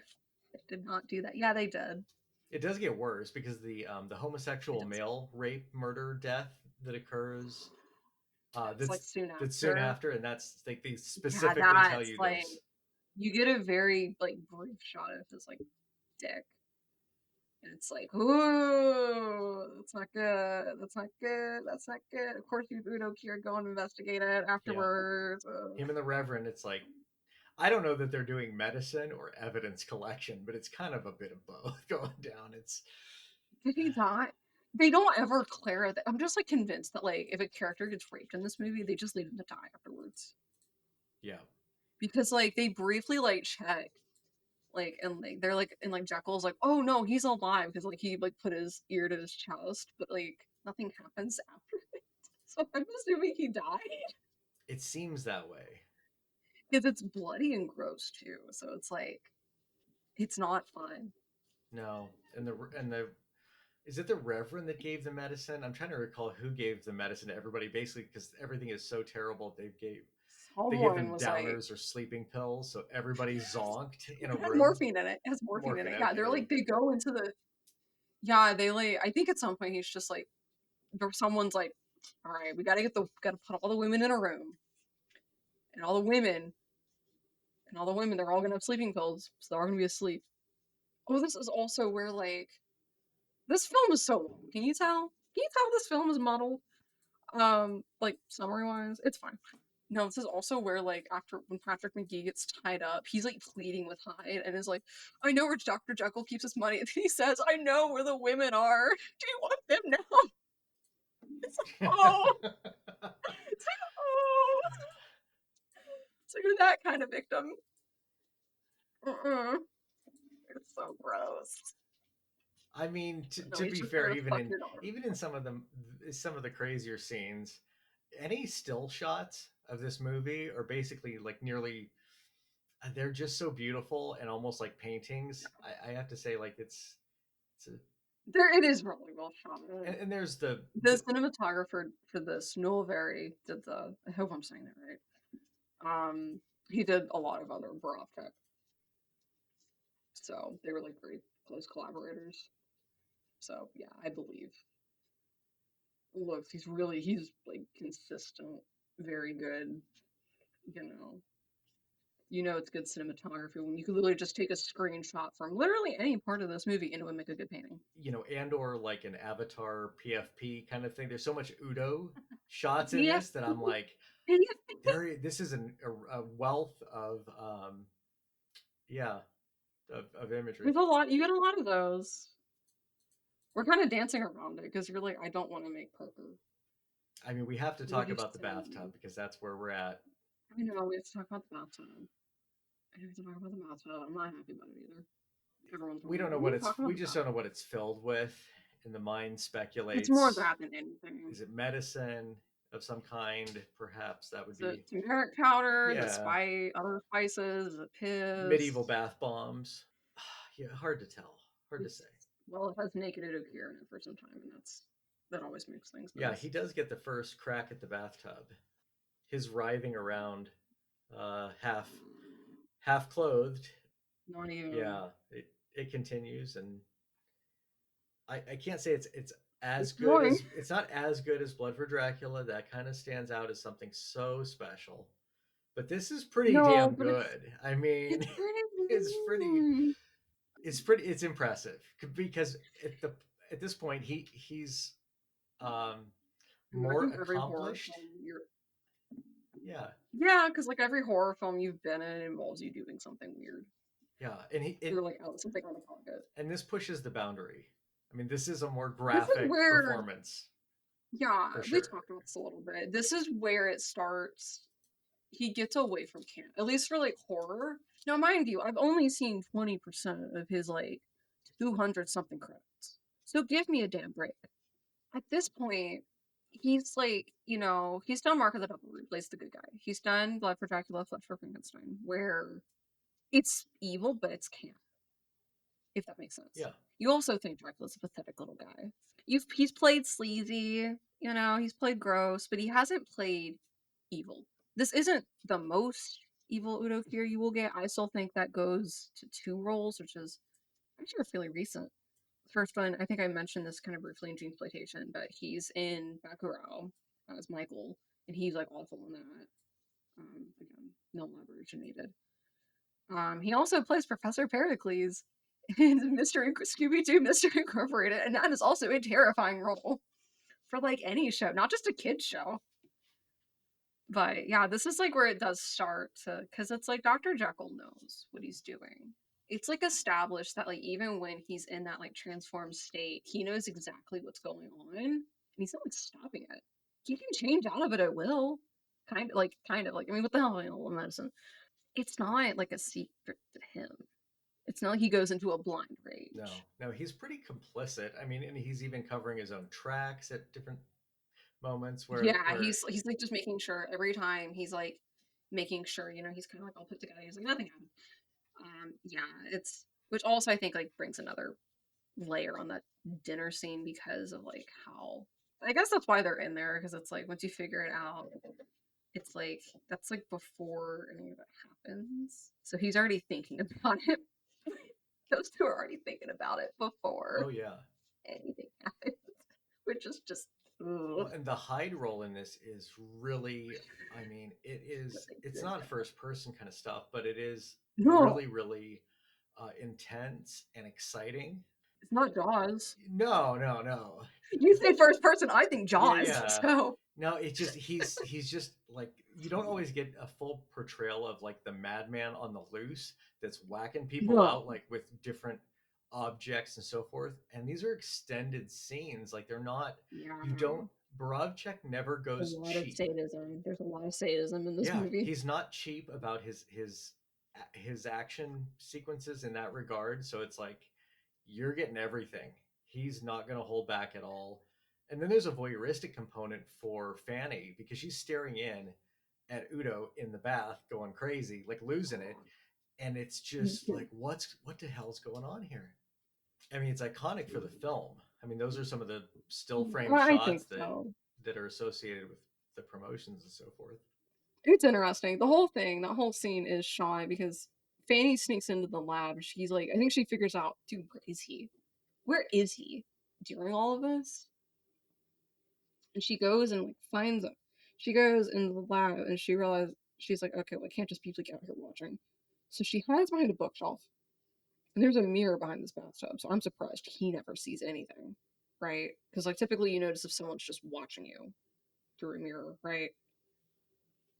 they did not do that. Yeah, they did. It does get worse because the It homosexual does. male rape, murder, death that occurs, It's like that's soon soon after. after, and that's like they Yeah, specifically tell that's you like this. you get a very like brief shot of his like dick. And it's like, ooh, that's not good. That's not good. That's not good. Of course, you Udo Kier go and investigate it Yeah, afterwards. him and the Reverend. It's like I don't know that they're doing medicine or evidence collection, but it's kind of a bit of both going down. It's Did he die? They don't ever clear that. I'm just like convinced that like if a character gets raped in this movie, they just leave him to die afterwards yeah, because like they briefly like check like and like they're like and like Jekyll's like oh no he's alive because like he like put his ear to his chest but like nothing happens after it. So I'm assuming he died it seems that way. because it's bloody and gross too. So it's like it's not fun. No, and the is it the Reverend that gave the medicine? I'm trying to recall who gave the medicine to everybody. Basically, because everything is so terrible, they give Someone them was like downers or sleeping pills, so everybody zonked in a it has room. morphine in it. It has morphine in Morphine. it. Yeah, Okay, they're there you like go. they go into the yeah they like I think at some point he's just like someone's like all right we gotta put all the women in a room and all the women they're all gonna have sleeping pills so they're all gonna be asleep. Oh, this is also where like this film is so long. Can you tell? Can you tell this film is muddled? Like summary wise, it's fine. No, this is also where like after when Patrick McGee gets tied up, he's like pleading with Hyde and is like, "I know where Dr. Jekyll keeps his money." And he says, "I know where the women are. Do you want them now?" It's like, oh, it's like, oh, so you're that kind of victim. It's so gross. I mean, No, to he's be just fair, there to fuck your daughter. even in some of the crazier scenes, any still shots of this movie are basically like nearly they're just so beautiful and almost like paintings. I have to say, like it's a, There, it is really well shot. and there's The cinematographer for this, Noel Very, did the. I hope I'm saying that right. He did a lot of other Borowczyk, so they were like very close collaborators. So yeah, I believe. Looks, he's like consistent, very good. You know, you know it's good cinematography when you could literally just take a screenshot from literally any part of this movie and it would make a good painting. and or like an Avatar PFP kind of thing. There's so much Udo shots in Yeah, this that I'm like, yeah. this is a wealth of yeah of imagery. There's a lot. You get a lot of those. We're kind of dancing around it because you're like, I don't want to make Parker. I mean, we have to What talk do you about the say? bathtub because that's where we're at. I know we have to talk about the bathtub. I have to talk about the bathtub. I'm not happy about it either. Everyone's We like, don't know what "Ooh, it's talk about we the just don't know bathtub." what it's filled with, and the mind It's more speculates. that than anything. Is it medicine of some kind? Perhaps that would Is it be turmeric powder? Is it yeah, other spices? Is it medieval piss? bath bombs. Yeah, hard to tell, hard to say. It's well, it has naked Odokier in it for some time, and that always makes things Yeah, he nice. does get the first crack at the bathtub. His writhing around, half clothed. Not even. Yeah, it continues, and I can't say it's as It's good going. as it's not as good as Blood for Dracula. That kind of stands out as something so special. But this is pretty No, damn but good. I mean, it's pretty. it's pretty Good. it's impressive because at this point he's um I mean, I more think every horror accomplished. film you're Yeah. yeah, because like every horror film you've been in involves you doing something weird. Yeah, and You're like out something out of pocket. this pushes the boundary. I mean, this is a more This is graphic where performance yeah, for we sure. talked about this a little bit. This is where it starts. He gets away from camp, at least for like horror. Now, mind you, I've only seen 20% of his like 200 something credits. So give me a damn break. At this point, he's like, he's done Mark of the Devil, where he plays the good guy. He's done Blood for Dracula, Flesh for Frankenstein, where it's evil, but it's camp, if that makes sense. Yeah. You also think Dracula's a pathetic little guy. He's played sleazy, he's played gross, but he hasn't played evil. This isn't the most evil Udo Kier you will get. I still think that goes to two roles, which is actually fairly recent. First one, I think I mentioned this kind of briefly in Genesploitation, but he's in Bacurau as Michael, and he's like awful in that. Again, no leverage needed. He also plays Professor Pericles in Mystery Scooby Doo Mystery Incorporated, and that is also a terrifying role for like any show, not just a kids show. But yeah, this is like where it does start to, because it's like Dr. Jekyll knows what he's doing. It's like established that like even when he's in that like transformed state, he knows exactly what's going on, and he's not like stopping it. He can change out of it at will, kind of like I mean, what the hell, medicine? It's not like a secret to him. It's not like he goes into a blind rage. No, no, he's pretty complicit. I mean, and he's even covering his own tracks at different moments Yeah, where he's like just making sure every time he's like making sure, he's kind of like all put together. He's like nothing happened. Yeah, it's which also I think like brings another layer on that dinner scene because of like how I guess that's why they're in there because it's like once you figure it out, it's like that's like before any of it happens. So he's already thinking about it. Those two are already thinking about it before oh yeah. anything happens, which is just Well, ugh, and the hide role in this is really, I mean, what they it's did. not first person kind of stuff, but it is No, really, really intense and exciting. it's not Jaws. No, no, no. You say first person, I think Yeah, Jaws. yeah. So No, it just he's just like you don't always get a full portrayal of like the madman on the loose that's whacking people no, out like with different objects and so forth. And these are extended scenes. Like they're not yeah, you don't Borowczyk never a goes lot of cheap. sadism. There's a lot of sadism in this Yeah, movie. he's not cheap about his action sequences in that regard. So it's like you're getting everything. He's not going to hold back at all. And then there's a voyeuristic component for Fanny because she's staring in at Udo in the bath, going crazy, like losing it. And it's just like, what the hell's going on here? I mean, it's iconic for the film. I mean, those are some of the still frame I think shots so. that are associated with the promotions and so forth. It's interesting. The whole thing, that whole scene is shy because Fanny sneaks into the lab. She's like, I think she figures out, dude, where is he? Where is he during all of this? And she goes and like finds him. She goes into the lab and she realizes she's like, okay, well, I can't just be like out here watching. So she hides behind a bookshelf. And there's a mirror behind this bathtub. So I'm surprised he never sees anything, right? Because like typically you notice if someone's just watching you through a mirror, right?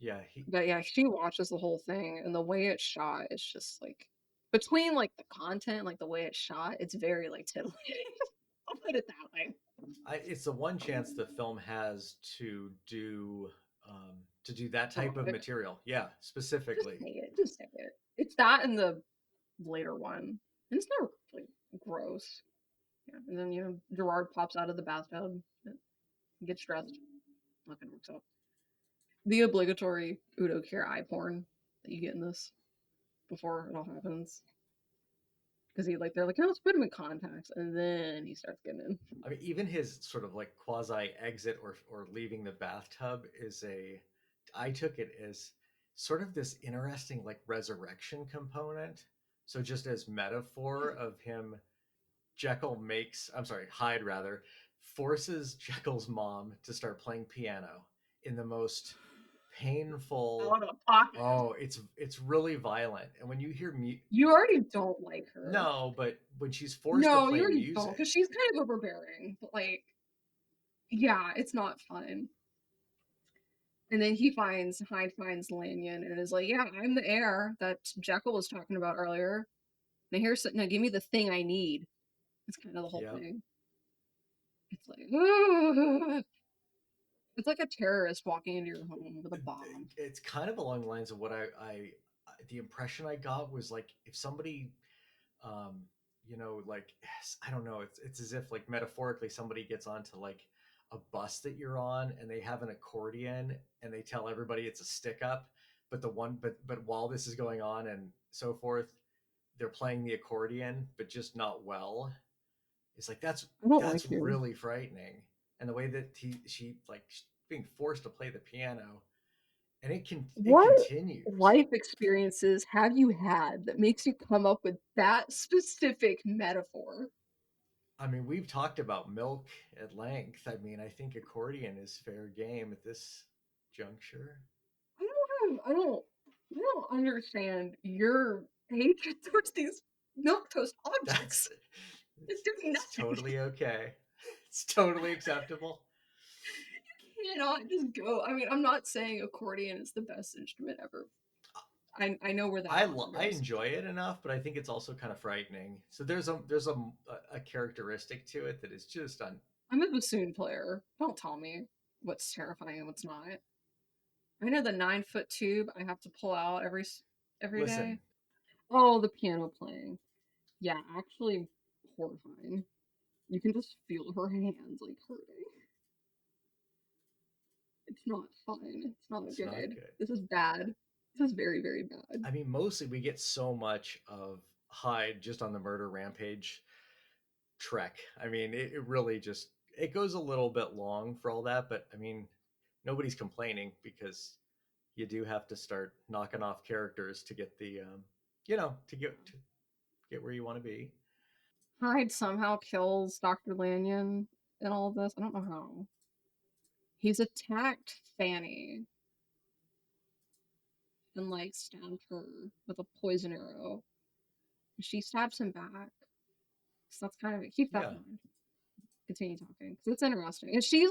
Yeah, But yeah, she watches the whole thing, and the way it's shot is just like between like the content, like the way it's shot, it's very like titillating. I'll put it that way. it's the one chance the film has to do that type of Erotic. material. Yeah, Just specifically. say it. Just say it. It's that and the later one, and it's not like gross. Yeah, and then Gerard pops out of the bathtub, gets dressed, fucking works out. The obligatory Udo Kier eye porn that you get in this before it all happens. Because they're like, oh, let's put him in contacts, and then he starts getting in. I mean, even his sort of like quasi exit or leaving the bathtub is a. I took it as sort of this interesting like resurrection component. So just as metaphor of him, Jekyll makes. I'm sorry, Hyde rather forces Jekyll's mom to start playing piano in the most painful. Out of pocket. Oh, it's really violent. And when you hear You already don't like her. no, but when she's forced to No, you play already don't, music, because she's kind of overbearing. But like, yeah, it's not fun. And then Hyde finds Lanyon and is like, yeah, I'm the heir that Jekyll was talking about earlier. Now give me the thing I need. It's kind of the whole yeah, thing. It's like, ugh. It's like a terrorist walking into your home with a bomb. it's kind of along the lines of what the impression I got was like if somebody um like I don't know, it's as if like metaphorically somebody gets onto like a bus that you're on and they have an accordion and they tell everybody it's a stick up, but but while this is going on and so forth, they're playing the accordion but just not well. It's like I don't that's like you. really frightening. And the way that she like being forced to play the piano and it What continues. life experiences have you had that makes you come up with that specific metaphor? I mean, we've talked about milk at length. I mean, I think accordion is fair game at this juncture. I don't understand your hatred towards these milk toast That's objects. They're doing it's nothing. totally okay. It's totally acceptable. You cannot just go. I mean, I'm not saying accordion is the best instrument ever. I know where that answer I goes. enjoy it enough, but I think it's also kind of frightening. So there's a characteristic to it that is just on. I'm a bassoon player. Don't tell me what's terrifying and what's not. I know the 9 foot tube I have to pull out every day. Listen, Oh, the piano playing. Yeah, actually horrifying. You can just feel her hands like hurting. It's not fun. It's not it's not good. good. This is bad. This is very, very bad. I mean, mostly we get so much of Hyde just on the murder rampage trek. I mean, it really just it goes a little bit long for all that, but I mean, nobody's complaining because you do have to start knocking off characters to get the to get where you want to be. Hyde somehow kills Dr. Lanyon in all of this. I don't know how. He's attacked Fanny and like stabbed her with a poison arrow. She stabs him back. So that's kind of keep that in Yeah. mind. Continue talking because it's interesting. And she's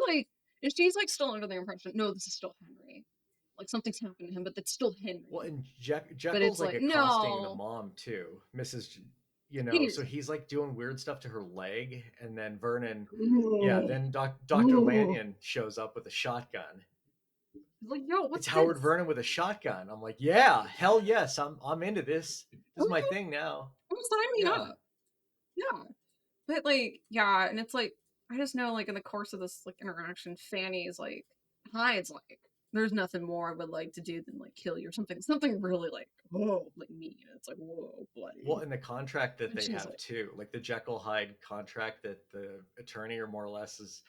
like still under the impression, no, this is still Henry. Like something's happened to him, but that's still Well, Henry. and But Jekyll's it's like like, accosting the no, mom too, Mrs. So he's he's like doing weird stuff to her leg, and then Vernon, yeah, ooh, then Dr. ooh. Lanyon shows up with a shotgun. He's like, yo, It's what's Howard this? Vernon with a shotgun. I'm like, yeah, hell yes, I'm into this. This is my Okay, thing now. sign me Yeah, up. Yeah. But like, yeah, and it's like I just know like in the course of this like interaction, Fanny's like Hyde's like, there's nothing more I would like to do than like kill you or something. Something really like whoa, like mean. It's like, whoa, well, buddy. in the contract that And they she's have like, too, like the Jekyll Hyde contract that the attorney or more or less is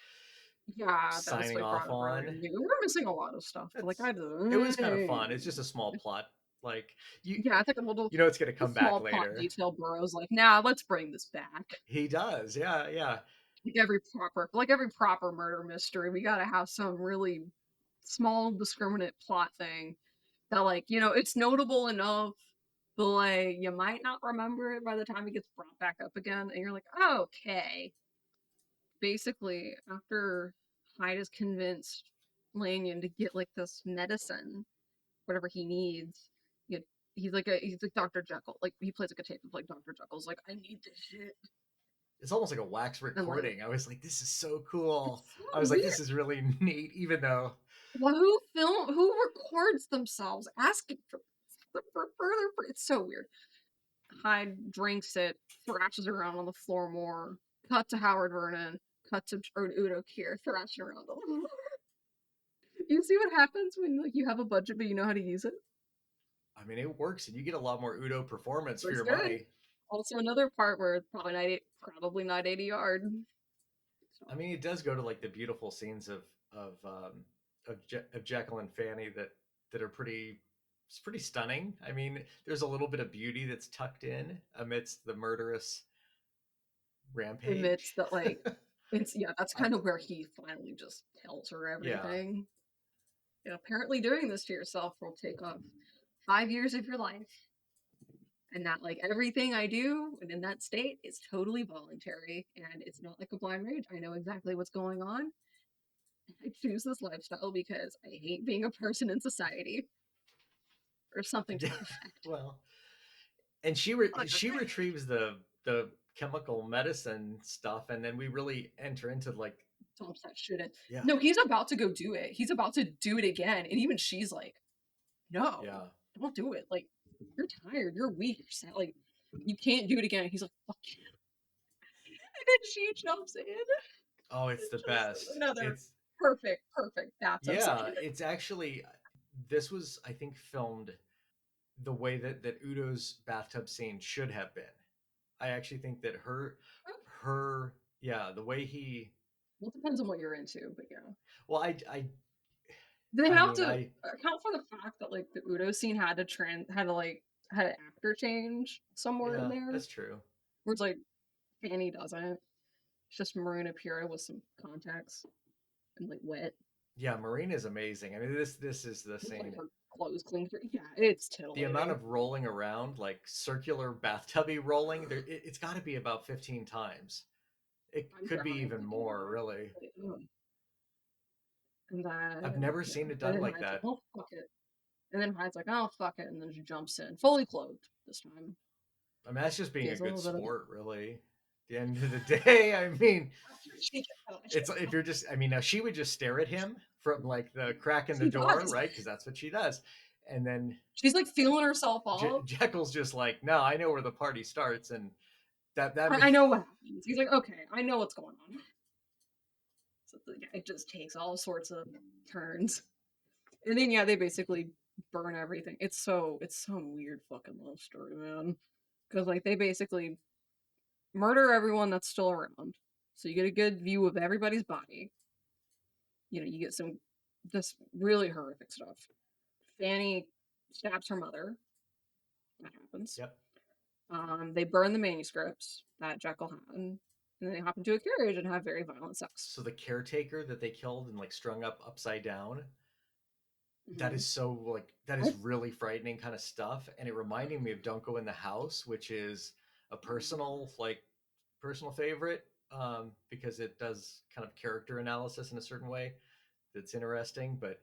yeah, that's signing like off brought up earlier. on. We were missing a lot of stuff, but like It's I it was kind of did. fun. It's just a small plot. Like Yeah, I think you know it's gonna a come back small plot later. detail Burrow's like, nah, let's bring this back. He does. Yeah, yeah. Like every proper murder mystery, we gotta have some really small discriminate plot thing that like, it's notable enough, but like you might not remember it by the time it gets brought back up again, and you're like, oh, okay. Basically, after Hyde is convinced Lanyon to get like this medicine, whatever he needs, you he's like Dr. Jekyll. Like he plays like a tape of like Dr. Jekyll's like, I need this shit. It's almost like a wax And like recording. I was like, this is so cool. it's so I was like, weird. this is really neat, even though Well, who records themselves asking for further it's so weird. Hyde drinks it, thrashes around on the floor more. Cut to Howard Vernon. Cut to Udo Kier thrashing around on the floor. You see what happens when like you have a budget but you know how to use it? I mean it works and you get a lot more Udo performance for Looks your good. money. Also another part where it's probably not 80 yard. I mean it does go to like the beautiful scenes of Jekyll and Fanny that are it's pretty stunning. I mean, there's a little bit of beauty that's tucked in amidst the murderous Admits rampage. that like it's yeah, that's I, kind of where he finally just tells her yeah, everything. Apparently doing this to yourself will take off 5 years of your life. And that like everything I do and in that state is totally voluntary and it's not like a blind rage. I know exactly what's going on. I choose this lifestyle because I hate being a person in society or something to that effect. well, and she retrieves the chemical medicine stuff, and then we really enter into like Dumps that shit in. yeah, No, he's about to go do it. He's about to do it again. And even she's like, no, yeah. don't do it. Like, you're tired. You're weak. You're sad. Like, you can't do it again. He's like, fuck you. And then she jumps in. Oh, it's the It's just best. another It's perfect bathtub yeah. scene. It's actually this was I think filmed the way that Udo's bathtub scene should have been. I actually think that her yeah the way he Well, it depends on what you're into, but yeah. well They I have mean to I account for the fact that like the Udo scene had an actor change somewhere in yeah there. that's true. Whereas like Fanny doesn't. It's just Maroon Apira with some contacts and like wet. Yeah, Marine is amazing. I mean, this is the With like same. her clothes clean through. Yeah, it's The amount titillating. of rolling around, like circular bathtubby rolling, it's got to be about 15 times. It I'm could be trying even to do more, that. really. But, ugh. And I've then never yeah, seen it and done then like Hyde's like, that. oh fuck it. And then Hyde's like, oh fuck it, and then she jumps in, fully clothed this time. I mean, that's just being a Gives a good little bit of sport, really. At the end of the day, I mean, she, it's if you're just, I mean, now she would just stare at him from like the crack in the she door, does. right? Because that's what she does. And then She's like feeling herself up. Jekyll's just like, no, I know where the party starts, and that I know what happens. He's like, okay, I know what's going on. So yeah, it just takes all sorts of turns. And then yeah, they basically burn everything. It's some weird fucking love story, man. Because like they basically murder everyone that's still around. So you get a good view of everybody's body. You get some just really horrific stuff. Fanny stabs her mother. That happens. yep. They burn the manuscripts that Jekyll had, and then they hop into a carriage and have very violent sex. So the caretaker that they killed and like strung up upside down, that Mm-hmm. is so like that is really frightening kind of stuff, and it reminded me of Don't Go in the House, which is a personal favorite, because it does kind of character analysis in a certain way that's interesting, but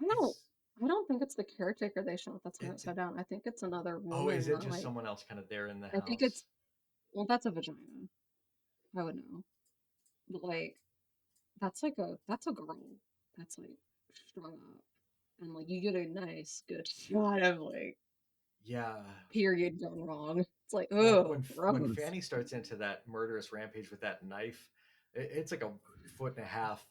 I don't. it's I don't think it's the caretaker they shot that's turned it upside down. I think it's another oh, is woman it that just like. someone else kind of there in the I think house? it's well, that's a vagina. I would know, but like that's a girl that's like strung up, and like you get a nice good shot of like Yeah. period gone wrong. It's like Well, oh when gross. Fanny starts into that murderous rampage with that knife, it's like a foot and a half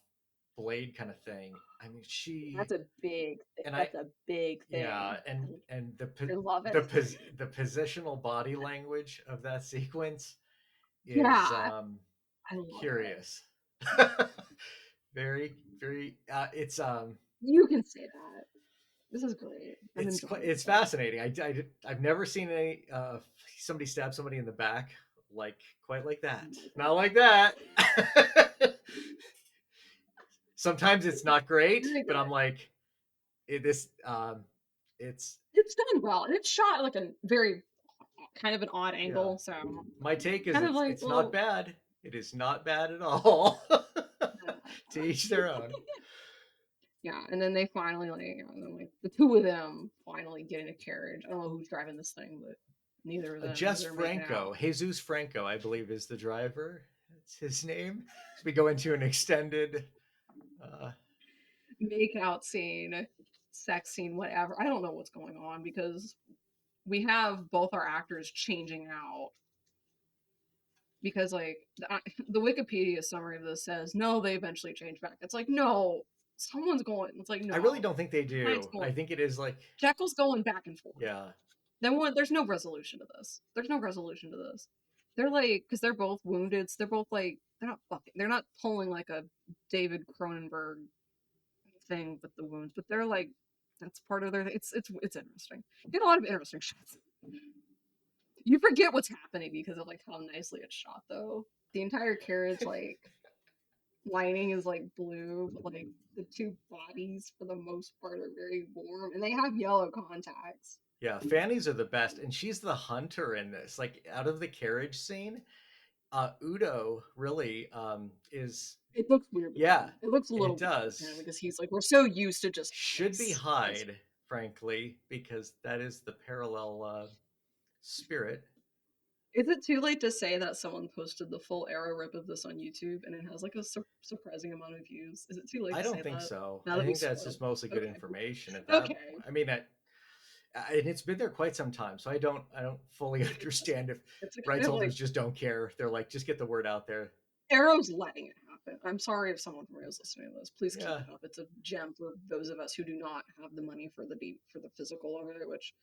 blade kind of thing. I mean, she That's a big thing. and I That's a big yeah, thing. and I love it. the positional body language of that sequence is Yeah, I love it. curious. Very it's You can say that. This is great. I'm enjoying it's myself. fascinating. I've never seen any somebody stab somebody in the back like quite like Oh that. my Not god. like that. Sometimes it's not great, Very but good. I'm like this it's It's done well, and it's shot like a very kind of an odd yeah. angle, so My take is kind of like it's not well, bad. It is not bad at all. To uh, each their own. yeah. And then they finally and then like the two of them finally get in a carriage. I don't know who's driving this thing, but neither of them Jess they're making out. Franco, Jesus Franco, I believe, is the driver. That's his name. So we go into an extended. Uh, Make out scene, sex scene, whatever. I don't know what's going on because we have both our actors changing out because like the Wikipedia summary of this says no, they eventually change back. It's like no, someone's going. It's like I really no, don't think they Hyde's do. going. I think it is like, Jekyll's going back and forth. yeah. Then what? There's no resolution to this. There's no resolution to this. They're like because they're both wounded. So they're both like they're not fucking. They're not pulling like a David Cronenberg thing with the wounds, but they're like that's part of their. It's interesting. You get a lot of interesting shots. You forget what's happening because of like how nicely it's shot though. The entire carriage like lining is like blue, but like the two bodies for the most part are very warm and they have yellow contacts. Yeah, Fanny's are the best, and she's the hunter in this. Like out of the carriage scene, Udo really is It looks weird with yeah, him. It looks a it little weird with him does. because he's like we're so used to just Should be ice. Because Hyde, frankly, because that is the parallel spirit. is it too late to say that someone posted the full arrow rip of this on YouTube and it has like a surprising amount of views? Is it too late I to say don't think that? so. Now I that we think that's spoiled. just mostly good Okay. information at that Okay. point. I mean, and it's been there quite some time, so I don't fully understand if It's a kind rights of like holders just don't care. They're like, just get the word out there. Arrow's letting it happen. I'm sorry if someone from Arrow's listening to this. Please keep Yeah, it up. It's a gem for those of us who do not have the money for the physical of it, which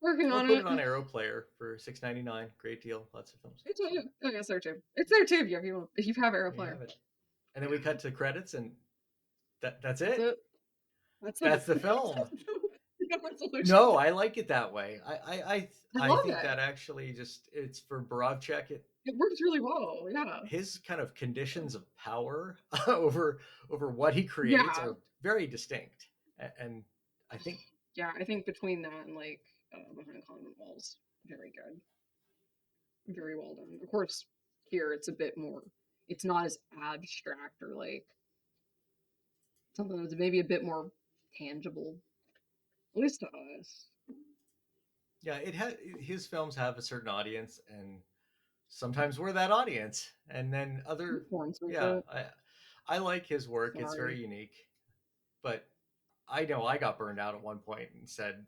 working I'll on put it it. on Arrow Player for $6.99. Great deal. Lots of films. It's I guess there too. It's there too if you have Arrow There you Player. have it. And then we cut to credits, and that's That's it. it. That's the That's the film. no resolution. No, I like it that way. I I I love think it. that actually just it's for Borowczyk. It works really well, yeah. His kind of conditions of power over what he creates Yeah. are very distinct, and I think Yeah, I think between that and, like, Behind Clement Walls, very good. Very well done. Of course, here it's a bit more it's not as abstract or, like, something that's maybe a bit more tangible, at least to us. yeah, it has his films have a certain audience, and sometimes we're that audience, and then other Horns with yeah, it. I like his work. It's very Sorry. unique, but I know I got burned out at one point and said,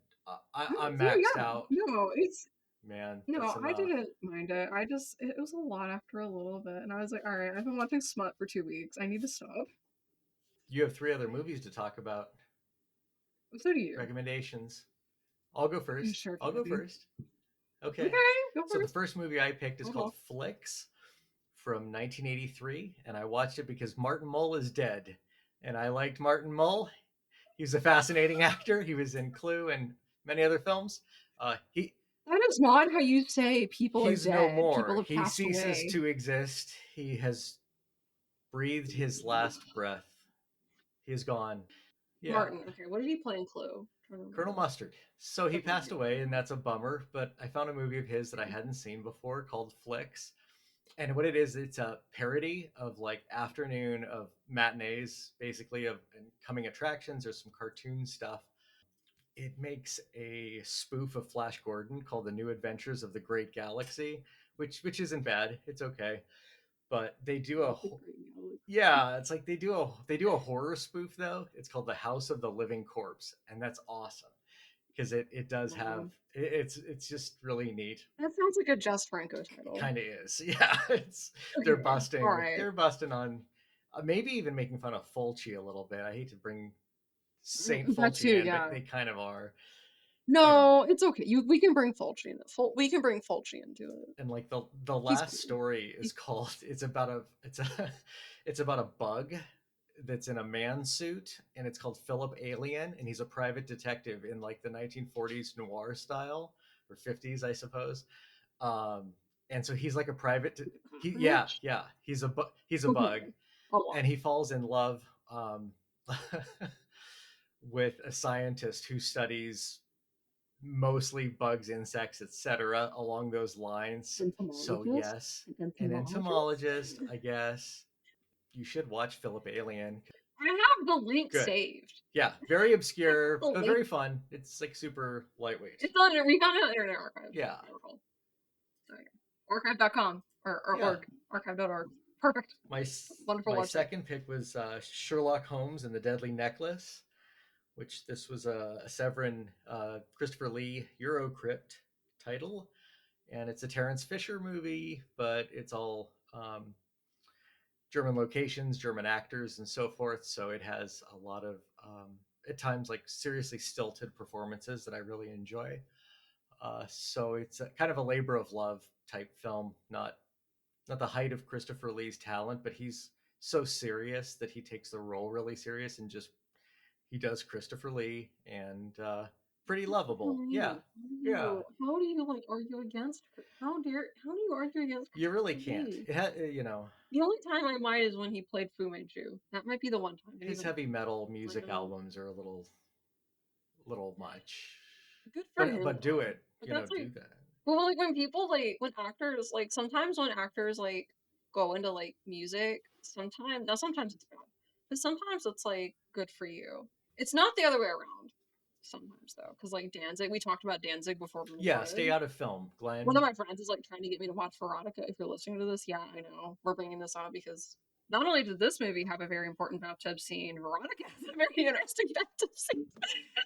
I'm So, maxed yeah. out, No, it's man. That's no, I enough. didn't mind it. I just it was a lot after a little bit, and I was like, "Alright, I've been watching smut for 2 weeks. I need to stop." You have three other movies to talk about. So do you. Recommendations. I'll go You first. sure I'll go can. first. Okay. Okay, go So the first. first movie I picked is I'll called talk. Flicks from 1983, and I watched it because Martin Mull is dead, and I liked Martin Mull. He was a fascinating actor. He was in Clue and many other films. He That is not how you say people are he's no dead. more. People have He passed ceases away. to exist. He has breathed his last breath. He is gone. Yeah, Martin. Okay, what did he play in Clue? I'm trying to Colonel remember. Mustard. So he Okay, passed yeah, away, and that's a bummer. But I found a movie of his that I yeah. hadn't seen before called Flicks. And what it is, it's a parody of like afternoon of matinees, basically of and coming attractions or some cartoon stuff. It makes a spoof of Flash Gordon called The New Adventures of the Great Galaxy, which isn't bad. It's okay, but they do a Love the Great Galaxy. yeah, it's like they do a horror spoof though. It's called The House of the Living Corpse, and that's awesome because it does have Wow. it's just really neat. That sounds like a Just Franco It title. kind of is. Yeah, it's they're Okay, busting alright. they're busting on maybe even making fun of Fulci a little bit. I hate to bring Saint That Fulci too, in, but yeah. they kind of are. And No, it's okay. We can bring Fulci in. We can bring Fulci into it. and the He's last cool. story is He's called it's a it's about a bug that's in a man suit, and it's called Philip Alien, and he's a private detective in like the 1940s noir style, or 50s I suppose. um and so he's like a like a yeah, cockroach. yeah, he's a bug, Okay, I'll and watch. he falls in love with a scientist who studies mostly bugs, insects, etc., along those lines. So Entomologist. yes, An an entomologist. entomologist, I guess. You should watch Philip Alien. I have the link Good. saved. Yeah, very I have obscure, the but link. very fun. It's like super lightweight. It's on. We found it on Internet Archive. Yeah, I recall. So, yeah. Archive.com or yeah. org. Archive.org. Perfect. My Wonderful my website. second pick was Sherlock Holmes and the Deadly Necklace, which this was a Severin Christopher Lee Eurocrypt title, and it's a Terence Fisher movie, but it's all German locations, German actors, and so forth. So it has a lot of at times like seriously stilted performances that I really enjoy. So it's kind of a labor of love type film, not the height of Christopher Lee's talent, but he's so serious that he takes the role really serious and just he does Christopher Lee, and pretty Christopher lovable. Yeah, Lee. yeah. How do you like argue against? How do you argue against You really Christopher can't. Lee? The The only time I might is when he played Fu Manchu. That might be the one time, and his even then, heavy metal it's like, music oh, albums are a little much, good for but him do though. it. But that's like, Do that. well, like when people like when actors like sometimes when actors like go into like music, sometimes now sometimes it's bad, but sometimes it's like good for you. It's not the other way around. Sometimes though, because like Danzig, we talked about Danzig before we Yeah, recorded. stay out of film, One Glenn. of my friends is like trying to get me to watch Veronica. If you're listening to this, yeah, I know we're bringing this up because not only did this movie have a very important bathtub scene, Veronica has a very interesting bathtub scene.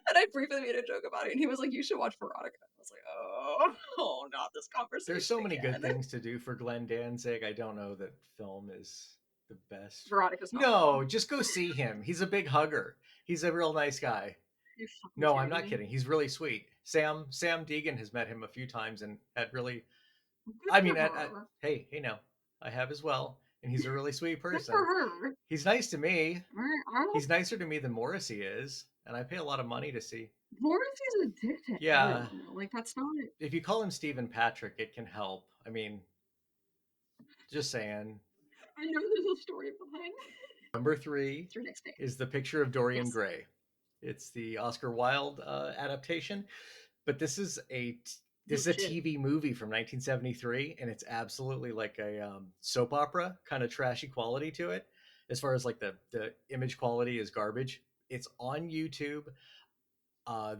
And I briefly made a joke about it, and he was like, "You should watch Veronica." I was like, "Oh, oh, not this There's conversation so many good again." things to do for Glenn Danzig. I don't know that film is the best. Veronica's not No, fun. just go see him. He's a big hugger. He's a real nice guy. You fucking No, I'm kidding not me? kidding. He's really sweet. Sam Deegan has met him a few times and had really. Good I for mean, her. hey, now I have as well, and he's a really sweet Good for person. her. He's nice to me. I don't. He's nicer to me than Morrissey is, and I pay a lot of money to see. Morrissey's a dick to Yeah, everyone though. Like that's not. if you call him Stephen Patrick, it can help. I mean, Just saying. I know there's a story behind it. Number three It's your next pick. is The Picture of Dorian Yes. Gray. It's the Oscar Wilde adaptation, but this No is a shit. TV movie from 1973, and it's absolutely like a soap opera kind of trashy quality to it. As far as like the image quality is garbage. It's on YouTube.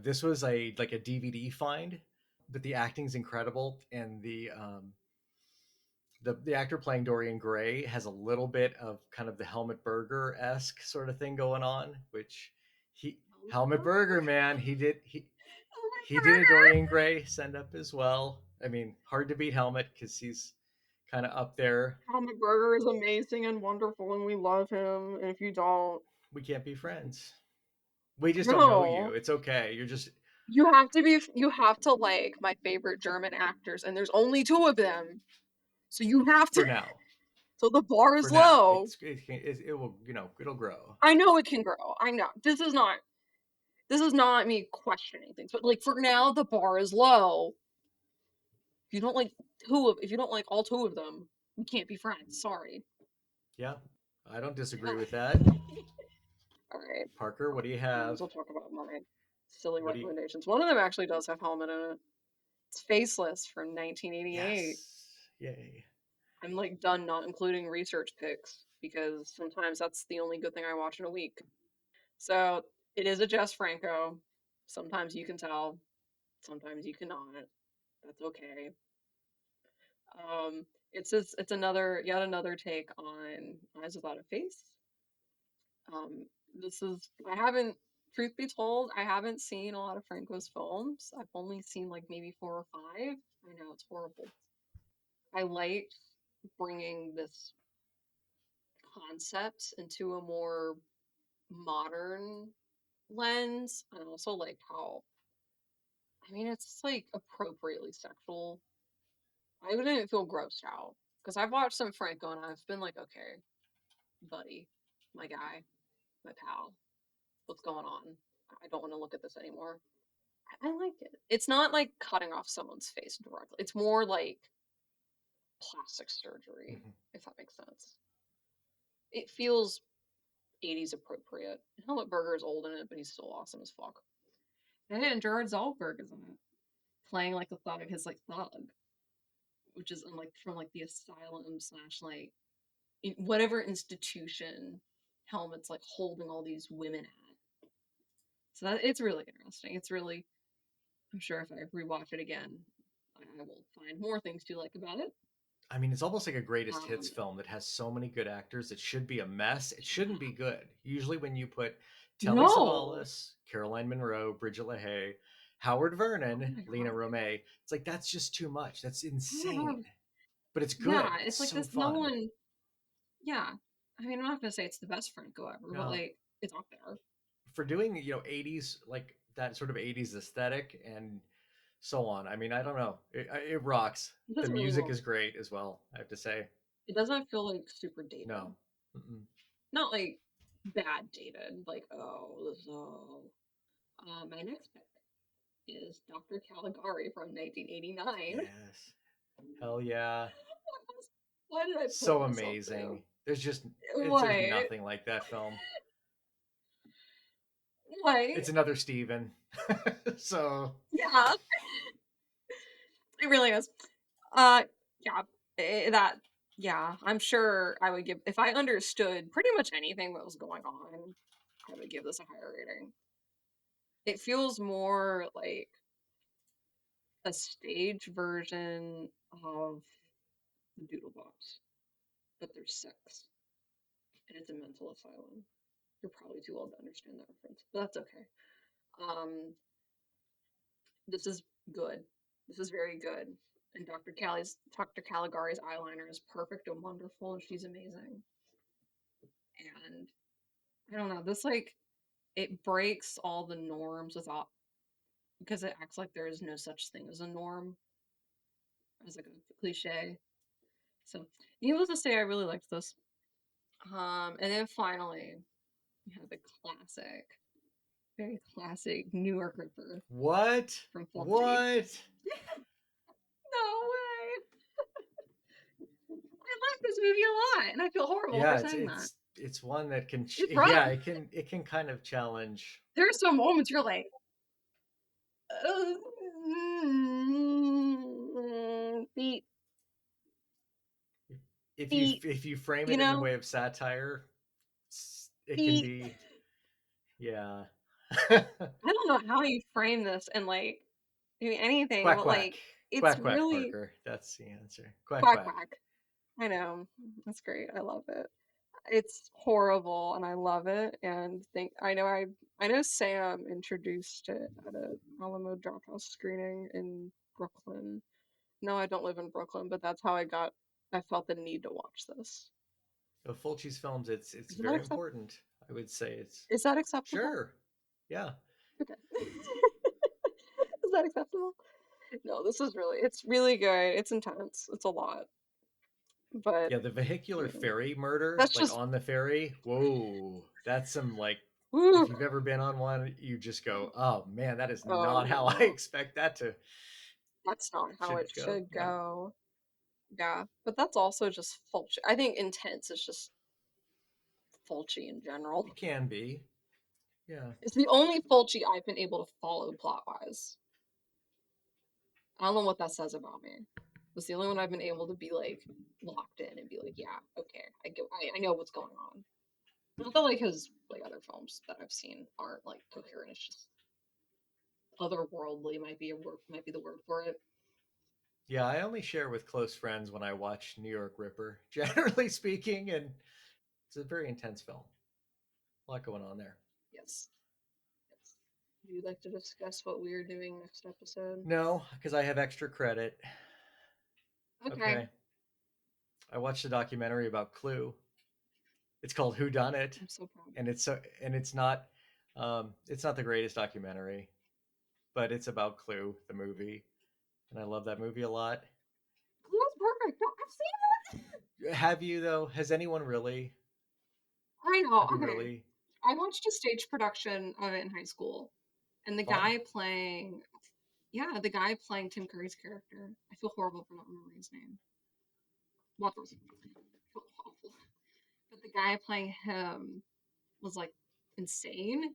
This was a like a DVD find, but the acting's incredible, and the actor playing Dorian Gray has a little bit of kind of the Helmut Berger esque sort of thing going on, which he Helmet Helmut Burger. Berger, man, Helmet he did a Burger. Dorian Gray send up as well. I mean, hard to beat Helmut because he's kind of up there. Helmet Burger is amazing and wonderful, and we love him. And if you don't, We can't be friends. We just don't know you. no, It's okay. You're just you have to be. You have to like my favorite German actors, and there's only two of them, so you have to. for now. So the bar For is now, low. it will it'll grow. I know it can grow. I know this is not. This is not me questioning things, but like for now, the bar is low. If you don't like if you don't like all two of them, we can't be friends. Sorry. Yeah, I don't disagree Oh. with that. All right. Parker, what do you Might as have? well talk about my silly What do you? recommendations. One of them actually does have Helmet in it. It's Faceless from 1988. Yes, yay. I'm like done not including research picks because sometimes that's the only good thing I watch in a week. So it is a Jess Franco. Sometimes you can tell, sometimes you cannot. That's okay. It's another yet another take on Eyes Without a Face. Um, this is I haven't truth be told, I haven't seen a lot of Franco's films. I've only seen like maybe four or five. I know it's horrible. I like bringing this concept into a more modern lens, and also like how I mean it's like appropriately sexual. I wouldn't feel grossed out because I've watched some Franco and I've been like, okay, buddy, my guy, my pal, what's going on? I don't want to look at this anymore. I like it. It's not like cutting off someone's face directly. It's more like plastic surgery, Mhm. if that makes sense. It feels 80s appropriate. Helmut Berger is old in it, but he's still awesome as fuck. And Gerard Zalberg is in it, playing like the thug, his like thug, which is like from like the asylum slash like whatever institution Helmut's like holding all these women at. So it's really interesting. It's really, I'm sure if I rewatch it again, I will find more things to like about it. I mean, it's almost like a greatest hits Um, film that has so many good actors. It should be a mess. It shouldn't yeah. be good. Usually, when you put Telly No. Savalas, Caroline Munro, Bridget LaHaye, Howard Oh Vernon, my Lena god. Romay, it's like that's just too much. That's I insane. have, But it's yeah, good. It's it's like so this. No fun. one. Yeah. I mean, I'm not gonna say it's the best Franco ever, but No, like it's up there. for doing 80s like that sort of 80s aesthetic and so on. I mean, I don't know. It rocks. It The doesn't really music roll. is great as well. I have to say. It doesn't feel like super dated. No. Mm-mm. Not like bad dated. Like my next pick is Dr. Caligari from 1989. Yes. Hell yeah. Why did I put So myself through? amazing. There's What? nothing like that film. What? It's another Steven. So Yeah, it really is. Uh, yeah, that. Yeah, I'm sure I would give if I understood pretty much anything that was going on. I would give this a higher rating. It feels more like a stage version of the Doodlebox, but there's sex, and it's a mental asylum. You're probably too old to understand that reference, but that's okay. Um, this is good. This is very good. And Dr. Caligari's eyeliner is perfect and wonderful, and she's amazing. And I don't know, this like it breaks all the norms without because it acts like there is no such thing as a norm, as like a cliche. So needless to say, I really liked this. And then finally, we have the classic, very classic New York Ripper what? from Fulci. What? No way! I like movie a lot, and I feel horrible for Yeah, saying that. it's one that can It's yeah, rough. it can kind of challenge There are some moments you're like, feet, feet, if you frame you it in the know, way of satire, it can feet. be yeah. I don't know how you frame this and like do anything, Quack but quack. like it's Quack quack, really Parker. That's the answer. Quack quack quack. quack. I know. That's great. I love it. It's horrible and I love it. And think I know Sam introduced it at a Alamo Drafthouse screening in Brooklyn. No, I don't live in Brooklyn, but that's how I felt the need to watch this. Of Fulci's films, it's Is that very accept important. I would say it's is that acceptable? sure. Yeah. Okay. Is that acceptable? No, this is really it's really good. It's intense. It's a lot. But Yeah, the vehicular you know, ferry murder, that's like just on the ferry. Whoa. That's some like woo. if you've ever been on one, you just go, "Oh man, that is Oh not how I no. expect that to That's not how it should go." should Yeah. go. Yeah, but that's also just Fulci. I think intense is just Fulci in general. It can be. Yeah. It's the only Fulci I've been able to follow plot wise. I don't know what that says about me. It's the only one I've been able to be like locked in and be like, yeah, okay, I know what's going on. Not that like his like other films that I've seen aren't like coherent. It's just otherworldly might be the word for it. Yeah, I only share with close friends when I watch New York Ripper, generally speaking, and it's a very intense film. A lot going on there. Yes. Yes. Would you like to discuss what we are doing next episode? No, because I have extra credit. Okay. Okay. I watched a documentary about Clue. It's called Who Done It, I'm so proud. and it's not the greatest documentary, but it's about Clue, the movie, and I love that movie a lot. Clue's perfect. No, I've seen it. Have you though? Has anyone really? I know. Have you Okay. really? I watched a stage production of it in high school, and Fun. the guy playing Tim Curry's character. I feel horrible for not remembering his name. Walters. I feel awful. But the guy playing him was like insane,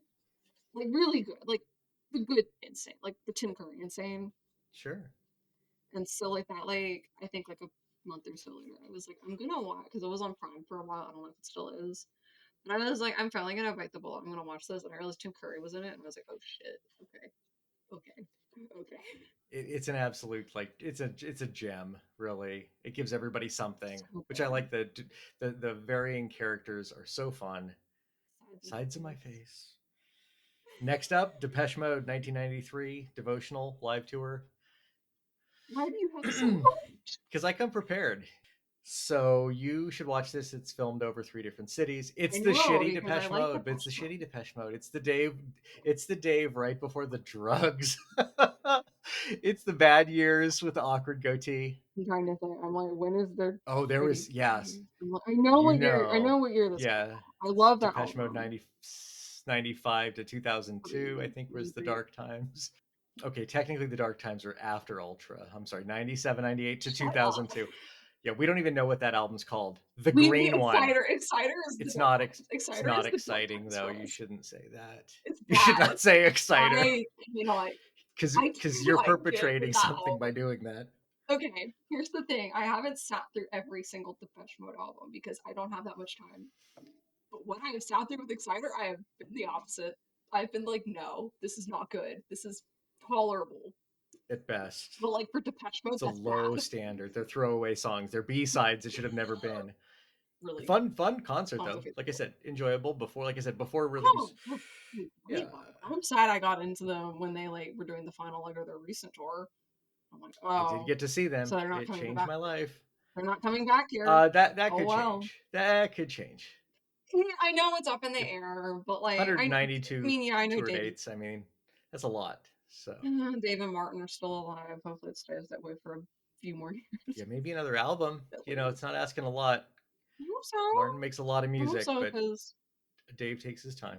like really good, like the good insane, like the Tim Curry insane. Sure. And so like that, like I think like a month or so later, I was like, I'm gonna watch because it was on Prime for a while. I don't know if it still is. And I was like, I'm finally gonna bite the bullet. I'm gonna watch this. And I realized Tim Curry was in it, and I was like, oh shit. Okay, okay, okay. It's an absolute like it's a gem. Really, it gives everybody something, So which I good. like. The varying characters are so fun. Sides of Sides of my my face. face. Next up, Depeche Mode, 1993 devotional live tour. Why do you have so much? Because I come prepared. So you should watch this. It's filmed over 3 different cities. I It's the know shitty because I Depeche like Mode, but it's the Depeche shitty Mode. Depeche Mode. It's the Dave. It's the Dave right before the drugs. It's the bad years with the awkward goatee. I'm trying to think. I'm like, when is their Oh, there shitty was bad yes, years? I'm like, you I know know, what year this came yeah. out. I love that Depeche Mode album. 95 to 2002, I Crazy. think, It was was the great. dark times. Okay, technically the dark times are after Ultra. I'm sorry, 97, 98 to Shut up. 2002. Yeah, we don't even know what that album's called. The green one. Exciter. Exciter is the dark times. It's Exciter not is the dark exciting times though. for You us. shouldn't say that. It's You should bad. not say exciter I cannot. I because you're cannot get with perpetrating that something by album. doing that. Okay, here's the thing. I haven't sat through every single Depeche Mode album because I don't have that much time. But when I have sat through with Exciter, I have been the opposite. I've been like, no, this is not good. This is tolerable. At best. But like for Depeche Mode, It's a that's low bad. standard. They're throwaway songs. They're B-sides that should have never been. Really Fun concert though. complicated. Like I said, enjoyable before release. Oh, well, Yeah. great vibe. I'm sad I got into them when they like were doing the final leg of their recent tour. I'm like, I did oh, get to see them. so they're not It coming changed back. my life. They're not coming back here. That Oh could well. change. That could change. Yeah, I know it's up in the If air, but like I 192 mean, yeah, I know tour David. dates, I mean, that's a lot. So, Dave and Martin are still alive. Hopefully, it stays that way for a few more yeah, years maybe another album. at You know, it's least. not asking a lot. I hope so. Martin makes a lot of I hope music, so, but because Dave takes his time.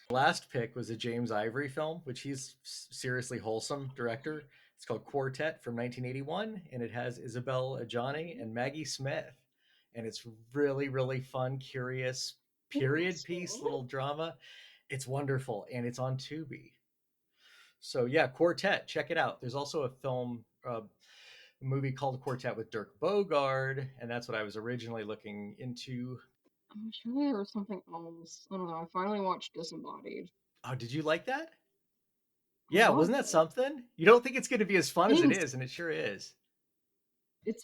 Last pick was a James Ivory film, which he's seriously wholesome director. It's called Quartet from 1981, and it has Isabelle Adjani and Maggie Smith. and it's really, really fun, curious, period piece, Awesome. little drama. It's wonderful, and it's on Tubi. So yeah, Quartet, check it out. There's also a film, movie called Quartet with Dirk Bogarde, and that's what I was originally looking into. I'm sure there was something else. I don't know. I finally watched Disembodied. Oh, did you like that? I Yeah, wasn't loved that it. something? You don't think it's going to be as fun as it Things. is, and it sure is. It's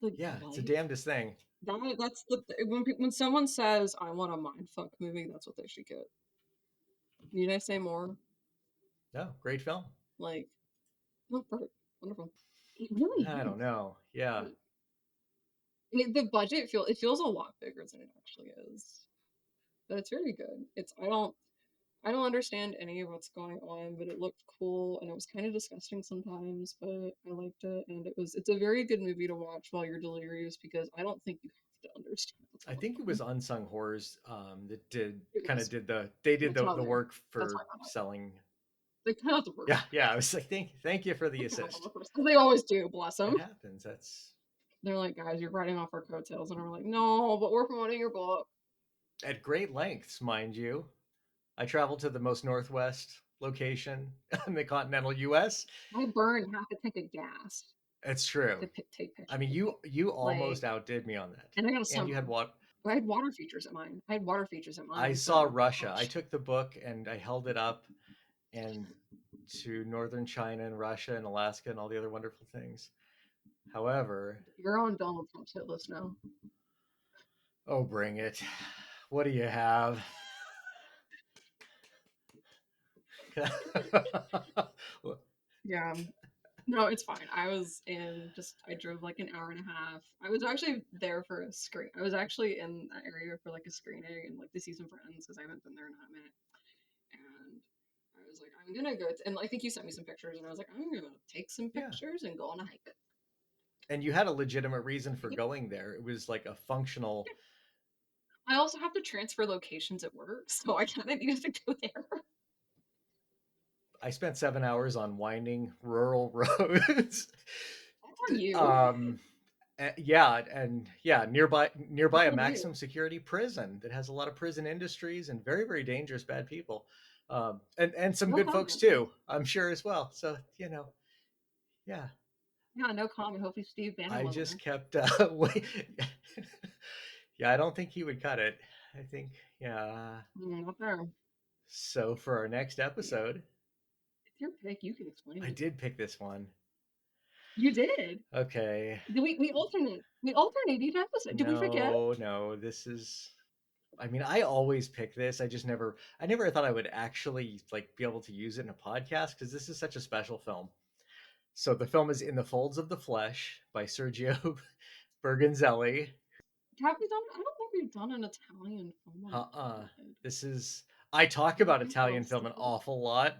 the Yeah, it's a life. damnedest thing. That's the when someone says I want a mindfuck movie, that's what they should get. Need I say more? No, great film. Like, no, perfect, wonderful. It really I don't is. know. Yeah, Like, the budget feels a lot bigger than it actually is, but it's very good. I don't understand any of what's going on, but it looked cool and it was kind of disgusting sometimes, but I liked it and it's a very good movie to watch while you're delirious because I don't think you have to understand what's I going think it was on. Unsung Horrors that did It kind of was. did they did That's how the they work that's how for I got it. selling. They kind of the Yeah, worst. yeah. I was like, thank you for the They kind of on assist. the first. They always do, bless It them. happens. That's They're like, guys, you're writing off our coattails, and I'm like, no, but we're promoting your book. at great lengths, mind you. I traveled to the most northwest location in the continental U.S. I burned half a tank of gas It's true. to take I mean, pictures. you Like, almost outdid me on that, and I got a and you had sunburn. what? I had water features at mine. I had water features at I mine, saw so Russia. I gosh, took the book and I held it up and to northern China and Russia and Alaska and all the other wonderful things. However, you're on Donald Trump's hit list now. oh, bring it. What do you have? Yeah, no, it's fine. I drove like an hour and a half. I was actually there for a screen. I was actually in that area for like a screening and like to see some friends because I haven't been there in a hot minute. And I was like, I'm gonna go, and I think you sent me some pictures, and I was like, I'm gonna take some Yeah. pictures and go on a hike. And you had a legitimate reason for going there. It was like a functional. I also have to transfer locations at work, so I kind of needed to go there. I spent 7 hours on winding rural roads. How are you? um, yeah, and yeah, nearby How a are you? maximum security prison that has a lot of prison industries and very, very dangerous bad people, and some No good folks comment. too, I'm sure as well. So yeah, Yeah, no comment. Hopefully Steve Bannon I wasn't just there. kept wait. Yeah, I don't think he would cut it. I think yeah. Not there. So for our next Yeah. episode, It's your pick. You can explain I it. did pick this one. You did. Okay, We alternate. We alternate each episode. Did we forget? no, this is. I mean, I always pick this. I never thought I would actually like be able to use it in a podcast because this is such a special film. So the film is In the Folds of the Flesh by Sergio Bergonzelli. Have we done? I don't think we've done an Italian film on the Uh-uh. pod. This is I talk I about think Italian else. film an awful lot,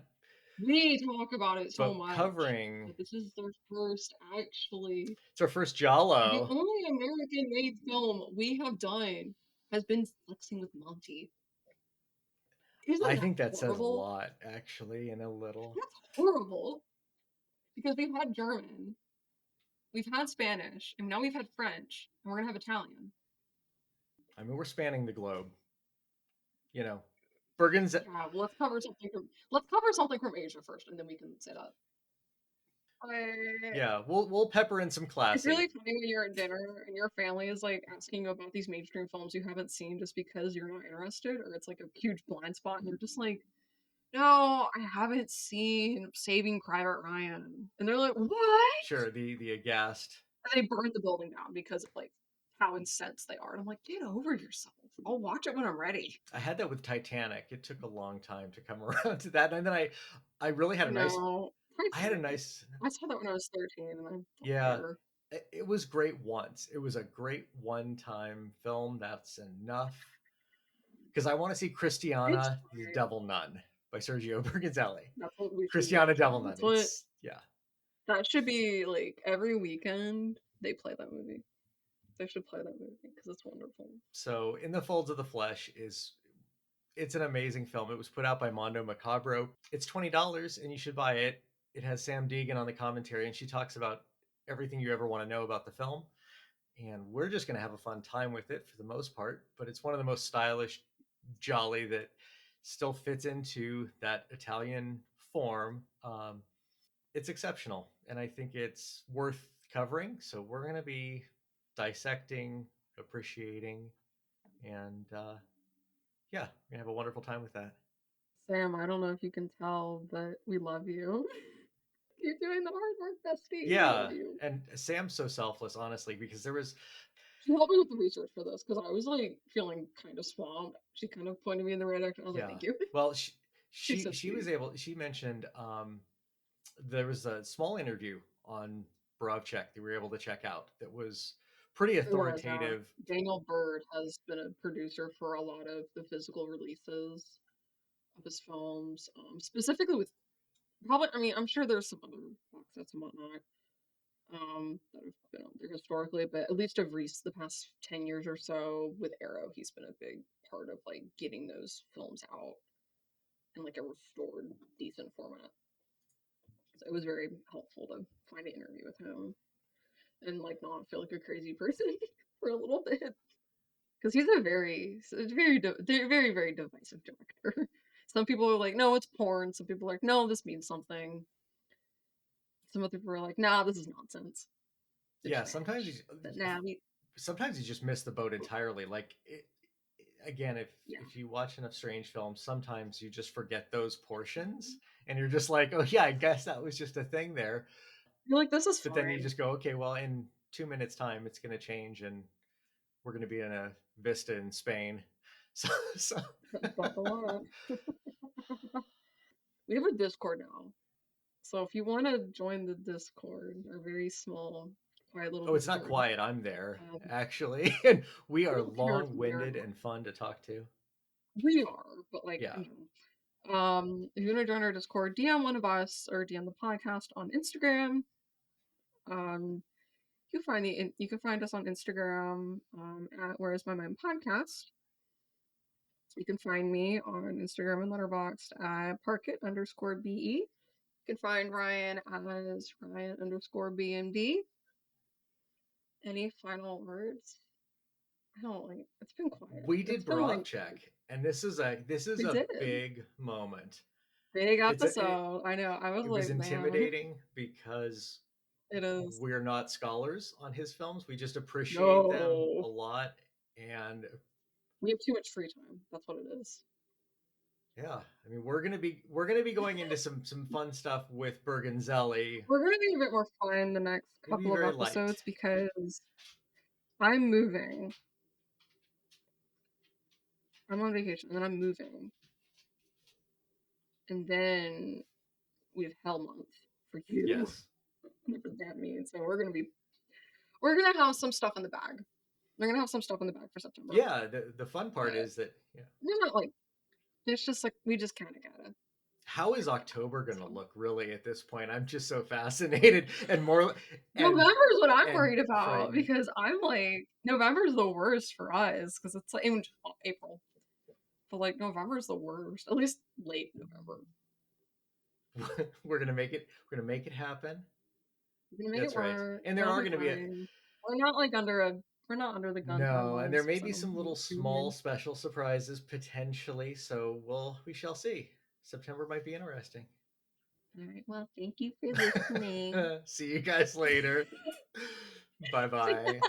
We talk about it so but much, covering but this is their first actually. it's our first The Giallo. only American-made film we have done has been Flexing with Monty. I Isn't that think that says a horrible? lot, actually, and a little. That's horrible because we've had German, we've had Spanish, and now we've had French, and we're gonna have Italian. I mean, we're spanning the globe. You know, Bergenz. Yeah, well, let's cover something from Asia first, and then we can say that. Yeah, we'll pepper in some It's classy. really funny when you're at dinner and your family is like asking you about these mainstream films you haven't seen just because you're not interested, or it's like a huge blind spot, and you're just like, no, I haven't seen Saving Private Ryan. And they're like, what? Sure, the aghast. And they burn the building down because of like how incensed they are. And I'm like, get over yourself. I'll watch it when I'm ready. I had that with Titanic. It took a long time to come around to that, and then I really had I a nice. know. I had a Titanic. nice. I saw that when I was 13 and I don't Yeah, care. it was great once. It was a great one-time film. That's enough. Because I want to see It's Christiana the fine. Devil Nun by Sergio Bergonzelli. That's what we should Christiana watch. Devil Nun. That's what It's yeah. that should be like every weekend they play that movie. They should play that movie because it's wonderful. So In the Folds of the Flesh is it's an amazing film. It was put out by Mondo Macabro. It's $20 and you should buy it. It has Sam Deegan on the commentary and she talks about everything you ever want to know about the film. and we're just going to have a fun time with it for the most part. But it's one of the most stylish, jolly that still fits into that Italian form. It's exceptional, and I think it's worth covering. So we're going to be dissecting, appreciating, and yeah, we're gonna have a wonderful time with that. Sam, I don't know if you can tell, but we love you. You're doing the hard work, bestie. We love Yeah, you. and Sam's so selfless, honestly, because there was She helped me with the research for this because I was like feeling kind of swamped. She kind of pointed me in the right direction. I was like, yeah. thank you. Well, She's so she sweet. was able. She mentioned there was a small interview on Borowczyk that we were able to check out that was pretty It was. authoritative. Daniel Bird has been a producer for a lot of the physical releases of his films, specifically with probably. I mean, I'm sure there's some other box sets and whatnot that have been out there historically, but at least of the past 10 years or so with Arrow, he's been a big part of like getting those films out in like a restored, decent format. So it was very helpful to find an interview with him and like not feel like a crazy person for a little bit because he's a very divisive director. Some people are like, no, it's porn. Some people are like, no, this means something. Some other people are like, nah, this is nonsense. It's Yeah, trash. But nah, sometimes you just miss the boat entirely. Like again, yeah, if you watch enough strange films, sometimes you just forget those portions, and you're just like, oh yeah, I guess that was just a thing there. you're like, this is But then you fine. just go, okay, well, in 2 minutes time it's going to change, and we're going to be in a vista in Spain. So, so Buckle up. We have a Discord now. So if you want to join the Discord, our very small, quiet little oh, it's not Discord, quiet. I'm there um, actually, and we I are don't care if long you're there or winded not. and fun to talk to. We are, but like, Yeah, if you want to join our Discord, DM one of us or DM the podcast on Instagram. Um, you can find us on Instagram at Where Is My Mind Podcast. You can find me on Instagram and Letterboxd at Parkit_BE. You can find Ryan as Ryan_BMD. Any final words? I don't like. It's been quiet. we It's did been like Borowczyk, and this is we a did big moment. big It episode. I know. I was it was like, man, intimidating because it is. we're not scholars on his films. We just appreciate them No, a lot, and we have too much free time. That's what it is. yeah, I mean, we're gonna be going into some fun stuff with Bergenzelli. We're gonna be a bit more fun the next It'll be couple of very light. episodes because I'm moving. I'm on vacation and then I'm moving, and then we have Hell Month for you, Yes. whatever that means. So we're gonna have some stuff in the bag. We're gonna have some stuff in the bag for September, Yeah. The fun part but is that yeah, we're not like it's just like we just kind of gotta how is figure it out. October going to So look really at this point? I'm just so fascinated and more November is what I'm and worried about frightened. because I'm like November's the worst for us because it's like even April, but like November's the worst. At least late November. We're gonna make it. We're gonna make it happen. We're gonna make it That's right. work. And there It'll are be going to be a fine. We're not like under a we're not under the gun for a no, and there month, may so be some little pretty small good. special surprises potentially. So we shall see. September might be interesting. All right. Well, thank you for listening. See you guys later. Bye bye.